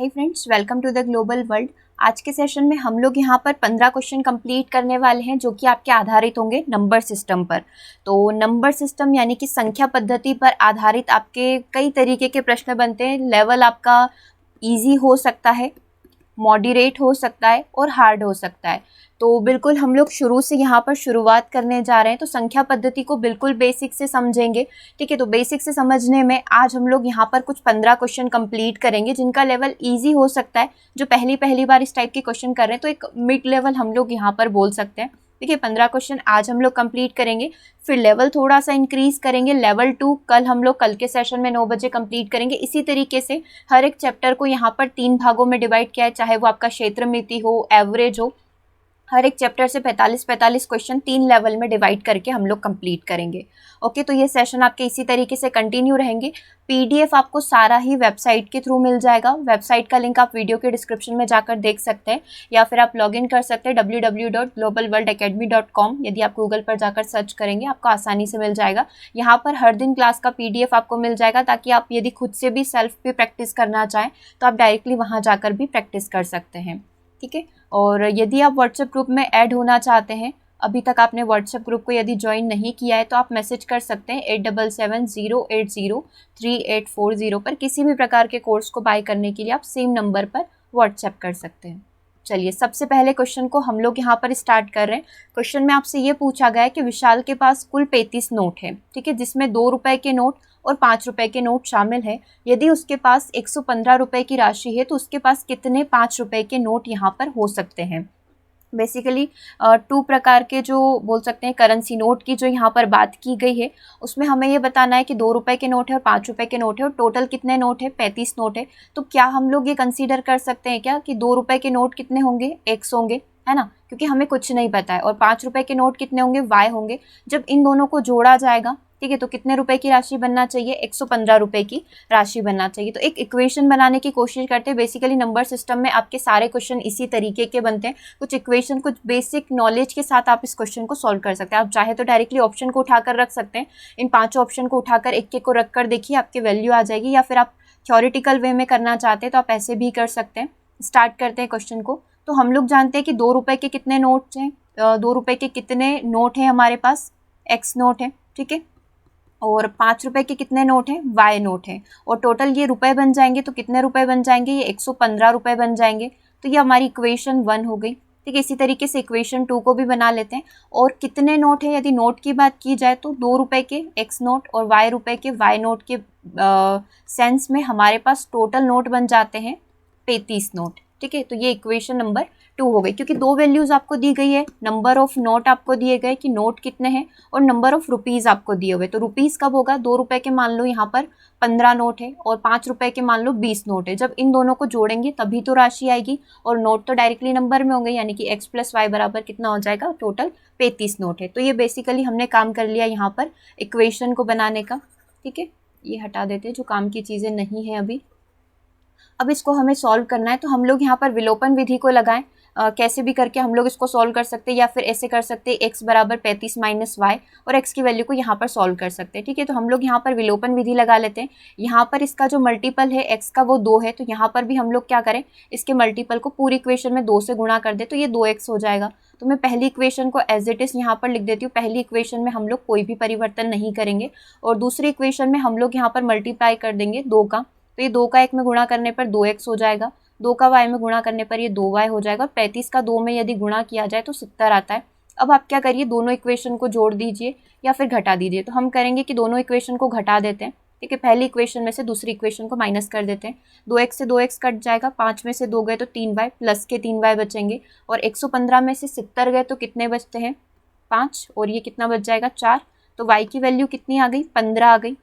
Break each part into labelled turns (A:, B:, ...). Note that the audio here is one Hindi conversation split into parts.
A: Hey friends, welcome to the global world. आज के सेशन में हम लोग यहाँ पर 15 क्वेश्चन कंप्लीट करने वाले हैं जो कि आपके आधारित होंगे नंबर सिस्टम पर। तो नंबर सिस्टम यानी कि संख्या पद्धति पर आधारित आपके कई तरीके के प्रश्न बनते हैं। लेवल आपका इजी हो सकता है, मॉडरेट हो सकता है और हार्ड हो सकता है। तो बिल्कुल हम लोग शुरू से यहाँ पर शुरुआत करने जा रहे हैं। तो संख्या पद्धति को बिल्कुल बेसिक से समझेंगे, ठीक है। तो बेसिक से समझने में आज हम लोग यहाँ पर कुछ 15 क्वेश्चन कंप्लीट करेंगे जिनका लेवल इजी हो सकता है। जो पहली बार इस टाइप के क्वेश्चन कर रहे हैं तो एक मिड लेवल हम लोग यहाँ पर बोल सकते हैं, ठीक है। 15 क्वेश्चन आज हम लोग कंप्लीट करेंगे, फिर लेवल थोड़ा सा इंक्रीज करेंगे। लेवल 2 कल के सेशन में 9 बजे कंप्लीट करेंगे। इसी तरीके से हर एक चैप्टर को यहाँ पर 3 भागों में डिवाइड किया है, चाहे वो आपका क्षेत्र मिति हो, एवरेज हो। हर एक चैप्टर से 45 क्वेश्चन 3 लेवल में डिवाइड करके हम लोग कंप्लीट करेंगे। ओके, तो ये सेशन आपके इसी तरीके से कंटिन्यू रहेंगे। पीडीएफ आपको सारा ही वेबसाइट के थ्रू मिल जाएगा। वेबसाइट का लिंक आप वीडियो के डिस्क्रिप्शन में जाकर देख सकते हैं या फिर आप लॉगिन कर सकते हैं www.globalworldacademy.com। यदि आप गूगल पर जाकर सर्च करेंगे आपको आसानी से मिल जाएगा। यहाँ पर हर दिन क्लास का पीडीएफ आपको मिल जाएगा ताकि आप यदि खुद से भी सेल्फ भी प्रैक्टिस करना चाहें तो आप डायरेक्टली वहाँ जाकर भी प्रैक्टिस कर सकते हैं, ठीक है। और यदि आप व्हाट्सएप ग्रुप में ऐड होना चाहते हैं, अभी तक आपने व्हाट्सएप ग्रुप को यदि ज्वाइन नहीं किया है तो आप मैसेज कर सकते हैं 8770803840 पर। किसी भी प्रकार के कोर्स को बाय करने के लिए आप सेम नंबर पर व्हाट्सएप कर सकते हैं। चलिए, सबसे पहले क्वेश्चन को हम लोग यहाँ पर स्टार्ट कर रहे हैं। क्वेश्चन में आपसे ये पूछा गया है कि विशाल के पास कुल 35 नोट है, ठीक है, जिसमें 2 रुपए के नोट और 5 रुपए के नोट शामिल है। यदि उसके पास 115 रुपए की राशि है तो उसके पास कितने 5 रुपए के नोट यहाँ पर हो सकते हैं। बेसिकली 2 प्रकार के जो बोल सकते हैं करेंसी नोट की जो यहाँ पर बात की गई है, उसमें हमें ये बताना है कि 2 रुपए के नोट है और 5 रुपए के नोट है और टोटल कितने नोट है, 35 नोट है। तो क्या हम लोग ये कंसीडर कर सकते हैं क्या कि 2 रुपए के नोट कितने होंगे, एक्स होंगे, है ना, क्योंकि हमें कुछ नहीं पता है। और 5 रुपए के नोट कितने होंगे, वाई होंगे। जब इन दोनों को जोड़ा जाएगा, ठीक है, तो कितने रुपए की राशि बनना चाहिए, 115 रुपए की राशि बनना चाहिए। तो एक इक्वेशन बनाने की कोशिश करते हैं। बेसिकली नंबर सिस्टम में आपके सारे क्वेश्चन इसी तरीके के बनते हैं। कुछ इक्वेशन, कुछ बेसिक नॉलेज के साथ आप इस क्वेश्चन को सॉल्व कर सकते हैं। आप चाहे तो डायरेक्टली ऑप्शन को उठाकर रख सकते हैं। इन 5 ऑप्शन को उठाकर एक एक को रख कर देखिए, आपकी वैल्यू आ जाएगी। या फिर आप थ्योरेटिकल वे में करना चाहते हैं तो आप ऐसे भी कर सकते हैं। स्टार्ट करते हैं क्वेश्चन को। तो हम लोग जानते हैं कि 2 रुपए के कितने नोट हैं, 2 रुपए के कितने नोट हैं हमारे पास, एक्स नोट है, ठीक है। और 5 रुपए के कितने नोट हैं, वाई नोट हैं। और टोटल ये रुपए बन जाएंगे तो कितने रुपए बन जाएंगे, ये 115 रुपए बन जाएंगे। तो ये हमारी इक्वेशन 1 हो गई, ठीक है। इसी तरीके से इक्वेशन 2 को भी बना लेते हैं। और कितने नोट है, यदि नोट की बात की जाए तो 2 रुपए के एक्स नोट और वाई रुपए के वाई नोट के सेंस में हमारे पास टोटल नोट बन जाते हैं 35 नोट, ठीक है। तो ये इक्वेशन नंबर 2 हो गई, क्योंकि 2 वैल्यूज आपको दी गई है। नंबर ऑफ नोट आपको दिए गए कि नोट कितने हैं और नंबर ऑफ रुपीज आपको दिए हुए। तो रुपीज कब होगा, 2 रुपए के मान लो यहाँ पर 15 नोट है और 5 रुपए के मान लो 20 नोट है। जब इन दोनों को जोड़ेंगे तभी तो राशि आएगी। और नोट तो डायरेक्टली नंबर में होंगे, यानी कि x + y बराबर कितना हो जाएगा, टोटल 35 नोट है। तो ये बेसिकली हमने काम कर लिया यहाँ पर इक्वेशन को बनाने का, ठीक है। ये हटा देते हैं जो काम की चीजें नहीं है अभी। अब इसको हमें सॉल्व करना है तो हम लोग यहाँ पर विलोपन विधि को लगाएं। कैसे भी करके हम लोग इसको सॉल्व कर सकते हैं, या फिर ऐसे कर सकते हैं x बराबर 35 - y और x की वैल्यू को यहाँ पर सॉल्व कर सकते हैं, ठीक है। तो हम लोग यहाँ पर विलोपन विधि लगा लेते हैं। यहाँ पर इसका जो मल्टीपल है x का वो 2 है, तो यहाँ पर भी हम लोग क्या करें, इसके मल्टीपल को पूरी इक्वेशन में 2 से गुणा कर दे तो ये 2x हो जाएगा। तो मैं पहली इक्वेशन को एज इट इज यहाँ पर लिख देती हूँ। पहली इक्वेशन में हम लोग कोई भी परिवर्तन नहीं करेंगे और दूसरी इक्वेशन में हम लोग यहाँ पर मल्टीप्लाई कर देंगे 2 का। तो ये 2 का 1 में गुणा करने पर 2x हो जाएगा, 2 का y में गुणा करने पर ये 2y हो जाएगा। और 35 का 2 में यदि गुणा किया जाए तो 70 आता है। अब आप क्या करिए, दोनों इक्वेशन को जोड़ दीजिए या फिर घटा दीजिए। तो हम करेंगे कि दोनों इक्वेशन को घटा देते हैं, ठीक है। पहली इक्वेशन में से दूसरी इक्वेशन को माइनस कर देते हैं। 2x से 2x कट जाएगा, 5 में से 2 गए तो 3y, प्लस के 3y बचेंगे। और 115 में से 70 गए तो कितने बचते हैं, 5, और ये कितना बच जाएगा, 4। तो y की वैल्यू कितनी आ गई, 15 आ गई।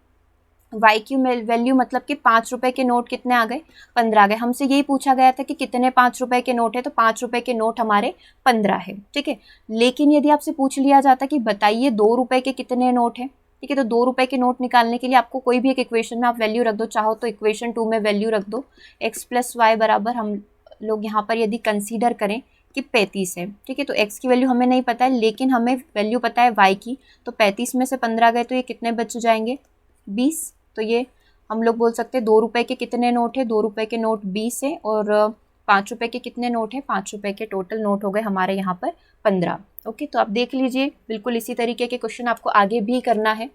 A: y की वैल्यू मतलब कि 5 रुपए के नोट कितने आ गए, 15 आ गए। हमसे यही पूछा गया था कि कितने 5 रुपए के नोट है, तो 5 रुपए के नोट हमारे 15 है, ठीक है। लेकिन यदि आपसे पूछ लिया जाता कि बताइए 2 रुपए के कितने नोट है, ठीक है, तो 2 रुपए के नोट निकालने के लिए आपको कोई भी एक इक्वेशन में आप वैल्यू रख दो। चाहो तो इक्वेशन 2 में वैल्यू रख दो, x + y बराबर हम लोग यहाँ पर यदि कंसीडर करें कि 35 है, ठीक है। तो x की वैल्यू हमें नहीं पता है लेकिन हमें वैल्यू पता है y की। तो 35 में से 15 गए तो ये कितने बच जाएंगे, 20। तो ये हम लोग बोल सकते हैं 2 रुपए के कितने नोट है, 2 रुपए के नोट 20 है, और 5 रुपए के कितने नोट है, 5 रुपए के टोटल नोट हो गए हमारे यहाँ पर 15। ओके, तो आप देख लीजिए, बिल्कुल इसी तरीके के क्वेश्चन आपको आगे भी करना है।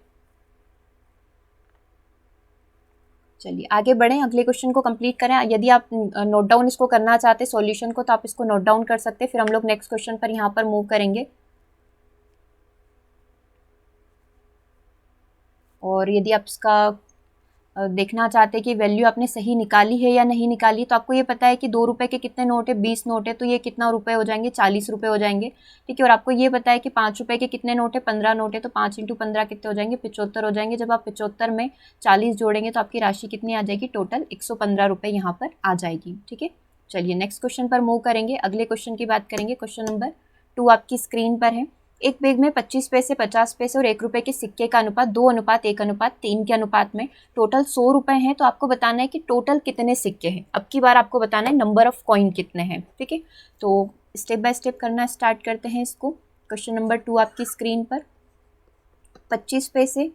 A: चलिए आगे बढ़ें, अगले क्वेश्चन को कंप्लीट करें। यदि आप नोट डाउन इसको करना चाहते हैं सॉल्यूशन को, तो आप इसको नोट डाउन कर सकते हैं, फिर हम लोग नेक्स्ट क्वेश्चन पर यहाँ पर मूव करेंगे। और यदि आप इसका देखना चाहते हैं कि वैल्यू आपने सही निकाली है या नहीं निकाली, तो आपको ये पता है कि 2 रुपए के कितने नोट है, 20 नोट है, तो ये कितना रुपए हो जाएंगे, 40 रुपए हो जाएंगे। ठीक है, और आपको ये पता है कि 5 रुपए के कितने नोट है, 15 नोट है, तो 5 × 15 कितने हो जाएंगे, 75 हो जाएंगे। जब आप 75 में 40 जोड़ेंगे तो आपकी राशि कितनी आ जाएगी, टोटल 115 रुपये यहाँ पर आ जाएगी। ठीक है, चलिए नेक्स्ट क्वेश्चन पर मूव करेंगे, अगले क्वेश्चन की बात करेंगे। क्वेश्चन नंबर 2 आपकी स्क्रीन पर है। एक बैग में 25 पैसे, 50 पैसे और 1 रुपए के सिक्के का अनुपात 2:1:3 के अनुपात में टोटल 100 रुपए हैं। तो आपको बताना है कि टोटल कितने सिक्के हैं। अब की बार आपको बताना है नंबर ऑफ कॉइन कितने हैं। ठीक है, तो स्टेप बाय स्टेप करना स्टार्ट करते हैं इसको। क्वेश्चन नंबर 2 आपकी स्क्रीन पर, 25 पैसे,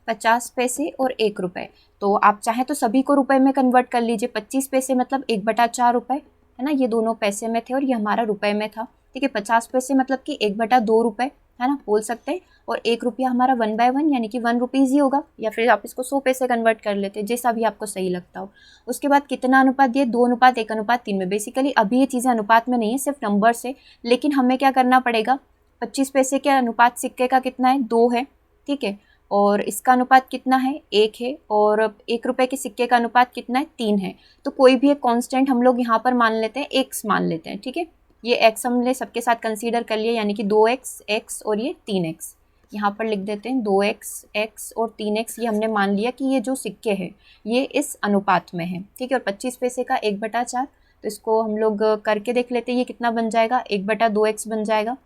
A: 50 पैसे और 1 रुपए। तो आप चाहें तो सभी को रुपए में कन्वर्ट कर लीजिए। 25 पैसे मतलब 1/4 रुपए है ना, ये दोनों पैसे में थे और ये हमारा रुपए में था। ठीक है, 50 पैसे मतलब कि 1/2 रुपए है ना, बोल सकते हैं। और 1 रुपया हमारा 1/1 यानी कि 1 रुपीज़ ही होगा, या फिर आप इसको 100 पैसे कन्वर्ट कर लेते हैं, जैसा भी आपको सही लगता हो। उसके बाद कितना अनुपात दिए, 2:1:3 में। बेसिकली अभी ये चीज़ें अनुपात में नहीं है, सिर्फ नंबर से, लेकिन हमें क्या करना पड़ेगा, 25 पैसे के अनुपात सिक्के का कितना है, 2 है। ठीक है, और इसका अनुपात कितना है, 1 है। और 1 रुपए के सिक्के का अनुपात कितना है, 3 है। तो कोई भी एक कांस्टेंट हम लोग यहाँ पर मान लेते हैं, x मान लेते हैं। ठीक है, ये x हमने सबके साथ कंसीडर कर लिया, यानी कि 2x, x और ये 3x यहाँ पर लिख देते हैं। 2x, x और 3x ये हमने मान लिया कि ये जो सिक्के हैं ये इस अनुपात में है। ठीक है, और 25 पैसे का 1/4, तो इसको हम लोग करके देख लेते हैं, ये कितना बन जाएगा, 1/2x बन जाएगा।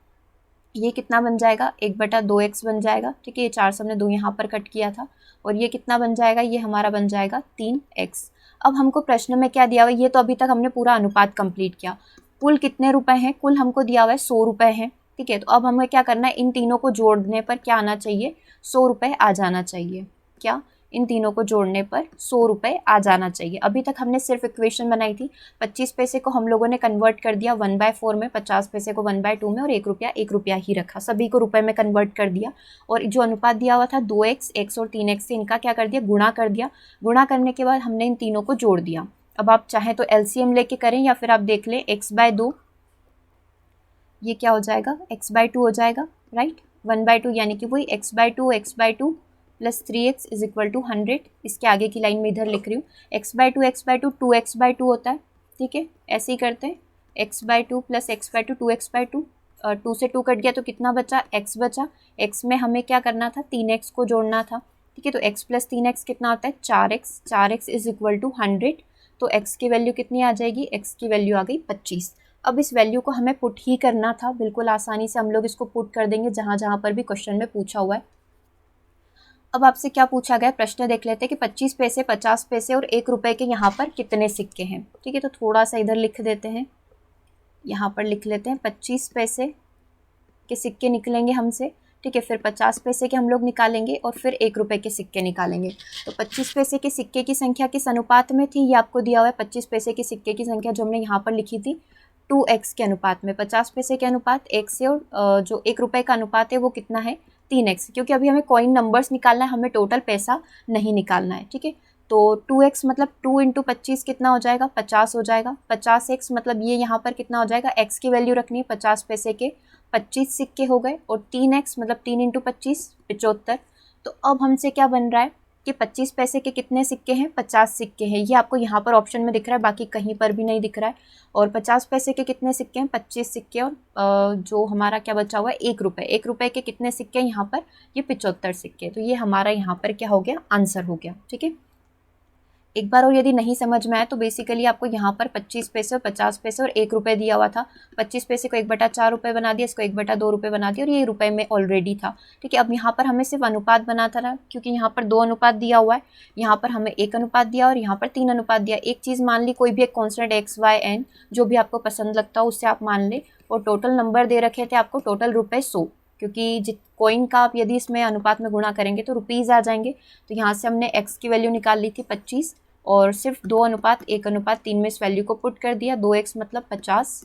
A: ये कितना बन जाएगा, 1/2x बन जाएगा। ठीक है, ये 4 से हमने 2 यहाँ पर कट किया था। और ये कितना बन जाएगा, ये हमारा बन जाएगा 3x। अब हमको प्रश्न में क्या दिया हुआ है, ये तो अभी तक हमने पूरा अनुपात कंप्लीट किया। कुल कितने रुपए हैं, कुल हमको दिया हुआ है 100 रुपए हैं। ठीक है, तो अब हमें क्या करना है, इन तीनों को जोड़ने पर क्या आना चाहिए, 100 रुपए आ जाना चाहिए। क्या, इन तीनों को जोड़ने पर 100 रुपए आ जाना चाहिए। अभी तक हमने सिर्फ इक्वेशन बनाई थी। 25 पैसे को हम लोगों ने कन्वर्ट कर दिया 1/4 में, 50 पैसे को 1/2 में, और 1 रुपया ही रखा, सभी को रुपए में कन्वर्ट कर दिया। और जो अनुपात दिया हुआ था 2x, x और 3x से इनका क्या कर दिया, गुणा कर दिया। गुणा करने के बाद हमने इन तीनों को जोड़ दिया। अब आप चाहें तो LCM लेके करें, या फिर आप देख लें x/2, ये क्या हो जाएगा, x/2 हो जाएगा, राइट। 1/2 यानी कि वही x/2 plus 3x is equal to 100। इसके आगे की लाइन में इधर लिख रही हूँ, x/2 2x/2 होता है। ठीक है, ऐसे ही करते हैं, x/2 प्लस x/2 2x/2, 2 से 2 कट गया तो कितना बचा, x बचा। x में हमें क्या करना था, 3x को जोड़ना था। ठीक है, तो x प्लस 3x कितना होता है, 4x। 4x is equal to 100। तो x की वैल्यू कितनी आ जाएगी, x की वैल्यू आ गई 25। अब इस वैल्यू को हमें पुट ही करना था, बिल्कुल आसानी से हम लोग इसको पुट कर देंगे जहाँ जहाँ पर भी क्वेश्चन में पूछा हुआ है। अब आपसे क्या पूछा गया, प्रश्न देख लेते हैं कि 25 पैसे, 50 पैसे और 1 रुपए के यहाँ पर कितने सिक्के हैं। ठीक है, तो थोड़ा सा इधर लिख देते हैं, यहाँ पर लिख लेते हैं 25 पैसे के सिक्के निकलेंगे हमसे। ठीक है, फिर 50 पैसे के हम लोग निकालेंगे और फिर 1 रुपए के सिक्के निकालेंगे। तो 25 पैसे के सिक्के की संख्या किस अनुपात में थी, ये आपको दिया हुआ है। 25 पैसे के सिक्के की संख्या जो हमने यहाँ पर लिखी थी 2x के अनुपात में, 50 पैसे के अनुपात 1 से, और जो 1 रुपए का अनुपात है वो कितना है, 3x। क्योंकि अभी हमें कॉइन नंबर्स निकालना है, हमें टोटल पैसा नहीं निकालना है। ठीक है, तो 2x मतलब 2 × 25 कितना हो जाएगा, 50 हो जाएगा। 50x मतलब ये यहाँ पर कितना हो जाएगा, x की वैल्यू रखनी है, 50 पैसे के 25 सिक्के हो गए। और 3x मतलब 3 × 25 75। तो अब हमसे क्या बन रहा है कि 25 पैसे के कितने सिक्के हैं, 50 सिक्के हैं। ये आपको यहाँ पर ऑप्शन में दिख रहा है, बाकी कहीं पर भी नहीं दिख रहा है। और 50 पैसे के कितने सिक्के हैं, 25 सिक्के। और जो हमारा क्या बचा हुआ है, 1 रुपये। 1 रुपये के कितने सिक्के हैं यहाँ पर, ये 75 सिक्के। तो ये हमारा यहाँ पर क्या हो गया, आंसर हो गया। ठीक है, एक बार और यदि नहीं समझ में आए तो बेसिकली आपको यहाँ पर 25 पैसे और 50 पैसे और 1 रुपये दिया हुआ था। 25 पैसे को 1/4 रुपये बना दिया, इसको 1/2 रुपये बना दिया, और ये रुपए में ऑलरेडी था। ठीक है, अब यहाँ पर हमें सिर्फ अनुपात बनाता रहा, क्योंकि यहाँ पर 2 अनुपात दिया हुआ है, यहाँ पर हमें 1 अनुपात दिया और यहाँ पर 3 अनुपात दिया। एक चीज़ मान ली, कोई भी एक कॉन्स्टेंट x, y, n जो भी आपको पसंद लगता हो उससे आप मान लें। और टोटल नंबर दे रखे थे आपको, टोटल रुपये 100। क्योंकि जित कॉइन का आप यदि इसमें अनुपात में गुणा करेंगे तो रुपीज़ आ जाएंगे। तो यहाँ से हमने x की वैल्यू निकाल ली थी 25 और सिर्फ 2:1:3 में इस वैल्यू को पुट कर दिया। 2x मतलब 50,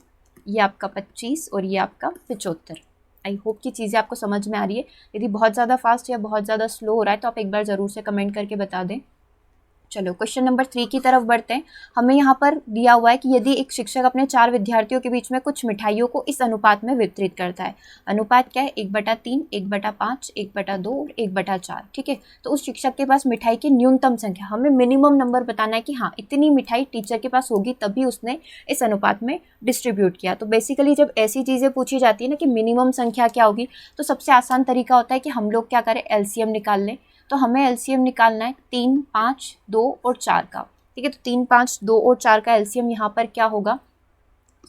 A: ये आपका 25 और ये आपका 75। आई होप कि चीज़ें आपको समझ में आ रही है। यदि बहुत ज़्यादा फास्ट या बहुत ज़्यादा स्लो हो रहा है तो आप एक बार ज़रूर से कमेंट करके बता दें। चलो क्वेश्चन नंबर 3 की तरफ बढ़ते हैं। हमें यहाँ पर दिया हुआ है कि यदि एक शिक्षक अपने 4 विद्यार्थियों के बीच में कुछ मिठाइयों को इस अनुपात में वितरित करता है। अनुपात क्या है? 1/3, 1/5, 1/2 और 1/4। ठीक है, तो उस शिक्षक के पास मिठाई की न्यूनतम संख्या, हमें मिनिमम नंबर बताना है कि हाँ इतनी मिठाई टीचर के पास होगी तभी उसने इस अनुपात में डिस्ट्रीब्यूट किया। तो बेसिकली जब ऐसी चीज़ें पूछी जाती है ना कि मिनिमम संख्या क्या होगी, तो सबसे आसान तरीका होता है कि हम लोग क्या करें, एलसीएम निकाल लें। तो हमें एलसीएम निकालना है 3, 5, 2 और 4 का। ठीक है, तो 3, 5, 2 और 4 का एलसीएम यहाँ पर क्या होगा?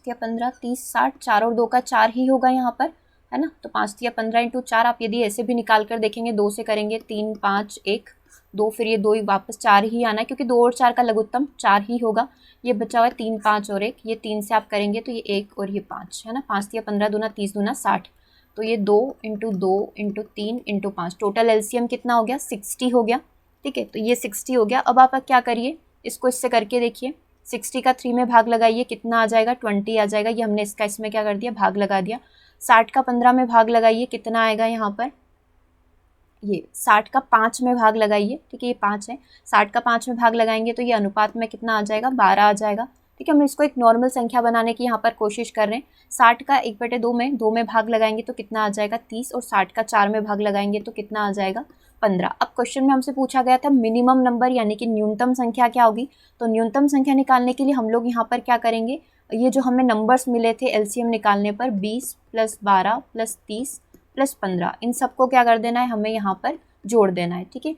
A: 15, 30, 60, 4 और 2 का 4 ही होगा यहाँ पर, है ना। तो 5 या 15 इंटू 4 आप यदि ऐसे भी निकाल कर देखेंगे, 2 से करेंगे 3, 5, 1, 2, फिर ये 2 ही वापस 4 ही आना है क्योंकि 2 और 4 का लघुत्तम 4 ही होगा। ये बचा हुआ है 3, 5 और 1, ये 3 से आप करेंगे तो ये 1 और ये 5, है ना। 5 या 15 दूना 30 दूना 60, तो ये 2 into 2 into 3 into 5, total LCM कितना हो गया? 60 हो गया। ठीक है, तो ये 60 हो गया। अब आप क्या करिए, इसको इससे करके देखिए। 60 का 3 में भाग लगाइए, कितना आ जाएगा? 20 आ जाएगा। ये हमने इसका इसमें क्या कर दिया, भाग लगा दिया। 60 का 15 में भाग लगाइए, कितना आएगा यहाँ पर? ये 60 का 5 में भाग लगाइए। ठीक है, ये 5 है। 60 का 5 में भाग लगाएंगे तो ये अनुपात में कितना आ जाएगा? 12 आ जाएगा। ठीक है, हम इसको एक नॉर्मल संख्या बनाने की यहाँ पर कोशिश कर रहे हैं। 60 का 1/2 में 2 में भाग लगाएंगे तो कितना आ जाएगा? 30, और 60 का 4 में भाग लगाएंगे तो कितना आ जाएगा? 15। अब क्वेश्चन में हमसे पूछा गया था मिनिमम नंबर यानी कि न्यूनतम संख्या क्या होगी। तो न्यूनतम संख्या निकालने के लिए हम लोग यहाँ पर क्या करेंगे, ये जो हमें नंबर्स मिले थे एलसीएम निकालने पर 20 + 12 + 30 + 15, इन सबको क्या कर देना है, हमें यहाँ पर जोड़ देना है। ठीक है,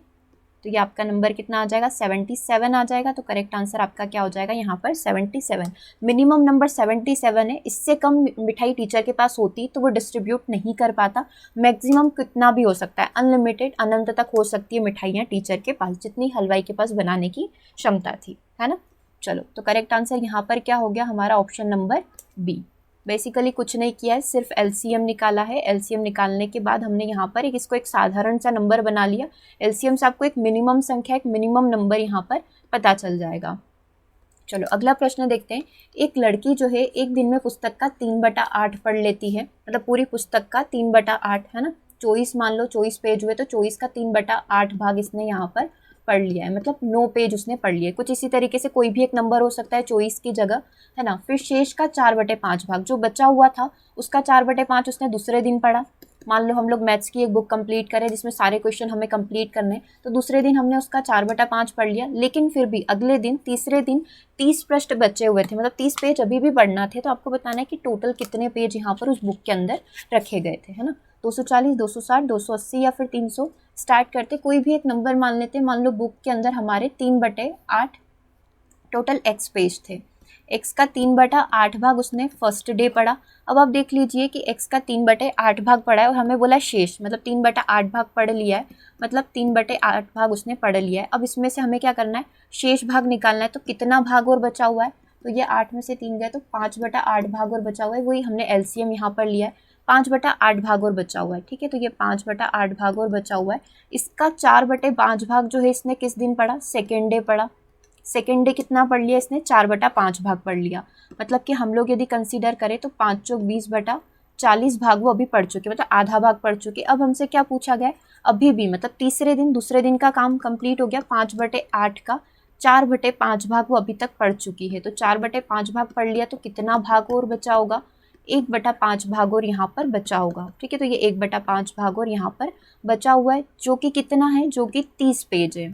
A: तो ये आपका नंबर कितना आ जाएगा? 77 आ जाएगा। तो करेक्ट आंसर आपका क्या हो जाएगा यहाँ पर? 77। मिनिमम नंबर 77 है। इससे कम मिठाई टीचर के पास होती तो वो डिस्ट्रीब्यूट नहीं कर पाता। मैक्सिमम कितना भी हो सकता है, अनलिमिटेड, अनंत तक हो सकती है मिठाइयाँ टीचर के पास, जितनी हलवाई के पास बनाने की क्षमता थी, है ना। चलो, तो करेक्ट आंसर यहाँ पर क्या हो गया हमारा? Option number B. बेसिकली कुछ नहीं किया है, सिर्फ एलसीएम निकाला है। एलसीएम निकालने के बाद हमने यहाँ पर इसको एक साधारण सा नंबर बना लिया। एलसीएम से आपको एक मिनिमम संख्या, एक मिनिमम नंबर यहाँ पर पता चल जाएगा। चलो अगला प्रश्न देखते हैं। एक लड़की जो है एक दिन में पुस्तक का 3/8 पढ़ लेती है, मतलब पूरी पुस्तक का 3/8, है ना। 24 मान लो 24 पेज हुए तो 24 का 3/8 भाग इसने यहाँ पर पढ़ लिया है, मतलब 9 पेज उसने पढ़ लिए। कुछ इसी तरीके से कोई भी एक नंबर हो सकता है 24 की जगह, है ना। फिर शेष का 4/5 भाग, जो बचा हुआ था उसका 4/5 उसने दूसरे दिन पढ़ा। मान लो हम लोग मैथ्स की एक बुक कंप्लीट करें जिसमें सारे क्वेश्चन हमें कंप्लीट करने, तो दूसरे दिन हमने उसका 4/5 पढ़ लिया। लेकिन फिर भी अगले दिन, तीसरे दिन 30 पृष्ठ बचे हुए थे, मतलब 30 पेज अभी भी पढ़ना थे। तो आपको बताना है कि टोटल कितने पेज यहाँ पर उस बुक के अंदर रखे गए थे, है ना। 240, 260, 280 या फिर 300। स्टार्ट करते, कोई भी एक नंबर मान लेते। मान लो बुक के अंदर हमारे 3/8 टोटल x पेज थे। x का 3/8 भाग उसने फर्स्ट डे पढ़ा। अब आप देख लीजिए कि x का 3/8 भाग पढ़ा है और हमें बोला शेष, मतलब 3/8 भाग पढ़ लिया है, मतलब 3/8 भाग उसने पढ़ लिया है। अब इसमें से हमें क्या करना है, शेष भाग निकालना है। तो कितना भाग और बचा हुआ है, तो ये 8 में से 3 गए तो 5/8 भाग और बचा हुआ है, वही हमने एलसीएम यहाँ पर लिया है। 5/8 भाग और बचा हुआ है। ठीक है, तो ये 5/8 भाग और बचा हुआ है। इसका 4/5 भाग जो है इसने किस दिन पढ़ा, सेकेंड डे पढ़ा। सेकेंड डे कितना पढ़ लिया इसने, 4/5 भाग पढ़ लिया। मतलब कि हम लोग यदि कंसीडर करें तो 5 चौक 20/40 भाग वो अभी पढ़ चुके, मतलब आधा भाग पढ़ चुके। अब हमसे क्या पूछा गया है, अभी भी मतलब तीसरे दिन, दूसरे दिन का काम कंप्लीट हो गया। 5/8 का 4/5 भाग वो अभी तक पढ़ चुकी है। तो 4/5 भाग पढ़ लिया तो कितना भाग और बचा होगा, 1/5 भाग और यहाँ पर बचा होगा। ठीक है, तो ये 1/5 भाग और यहाँ पर बचा हुआ है, जो कि कितना है, जो कि 30 पेज है।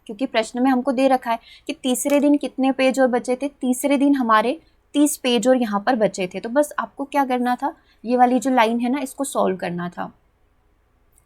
A: क्योंकि प्रश्न में हमको दे रखा है कि तीसरे दिन कितने पेज और बचे थे, तीसरे दिन हमारे 30 पेज और यहाँ पर बचे थे। तो बस आपको क्या करना था, ये वाली जो लाइन है ना, इसको सॉल्व करना था,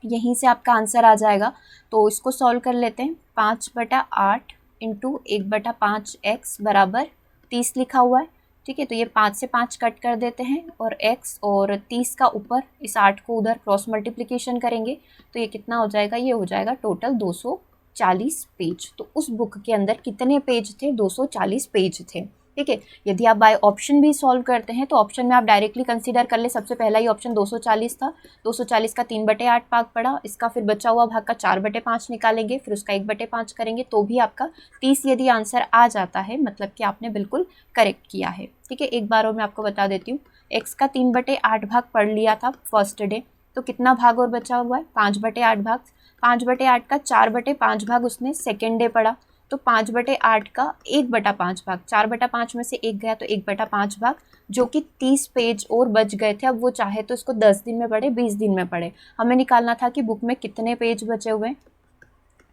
A: यहीं से आपका आंसर आ जाएगा। तो इसको सॉल्व कर लेते हैं। 5/8 इंटू 1/5x बराबर 30 लिखा हुआ है। ठीक है, तो ये 5 से 5 कट कर देते हैं और x और 30 का ऊपर इस 8 को उधर क्रॉस मल्टीप्लिकेशन करेंगे तो ये कितना हो जाएगा, ये हो जाएगा टोटल 240 पेज। तो उस बुक के अंदर कितने पेज थे, 240 पेज थे। ठीक है। यदि आप बाय ऑप्शन भी सॉल्व करते हैं तो ऑप्शन में आप डायरेक्टली कंसीडर कर ले, सबसे पहला ही ऑप्शन 240 था, 240 का 3/8 भाग पड़ा, इसका फिर बचा हुआ भाग का 4/5 निकालेंगे, फिर उसका 1/5 करेंगे, तो भी आपका 30 यदि आंसर आ जाता है मतलब कि आपने बिल्कुल करेक्ट किया है। ठीक है, एक बार और मैं आपको बता देती हूँ, एक्स का 3/8 भाग पढ़ लिया था फर्स्ट डे, तो कितना भाग और बचा हुआ है, 5/8 भाग, 5/8 का 4/5 भाग उसने सेकेंड डे पढ़ा, तो 5/8 का 1/5 भाग, 4/5 में से 1 गया तो 1/5 भाग, जो कि 30 पेज और बच गए थे। अब वो चाहे तो इसको 10 दिन में पढ़े, 20 दिन में पढ़े, हमें निकालना था कि बुक में कितने पेज बचे हुए हैं।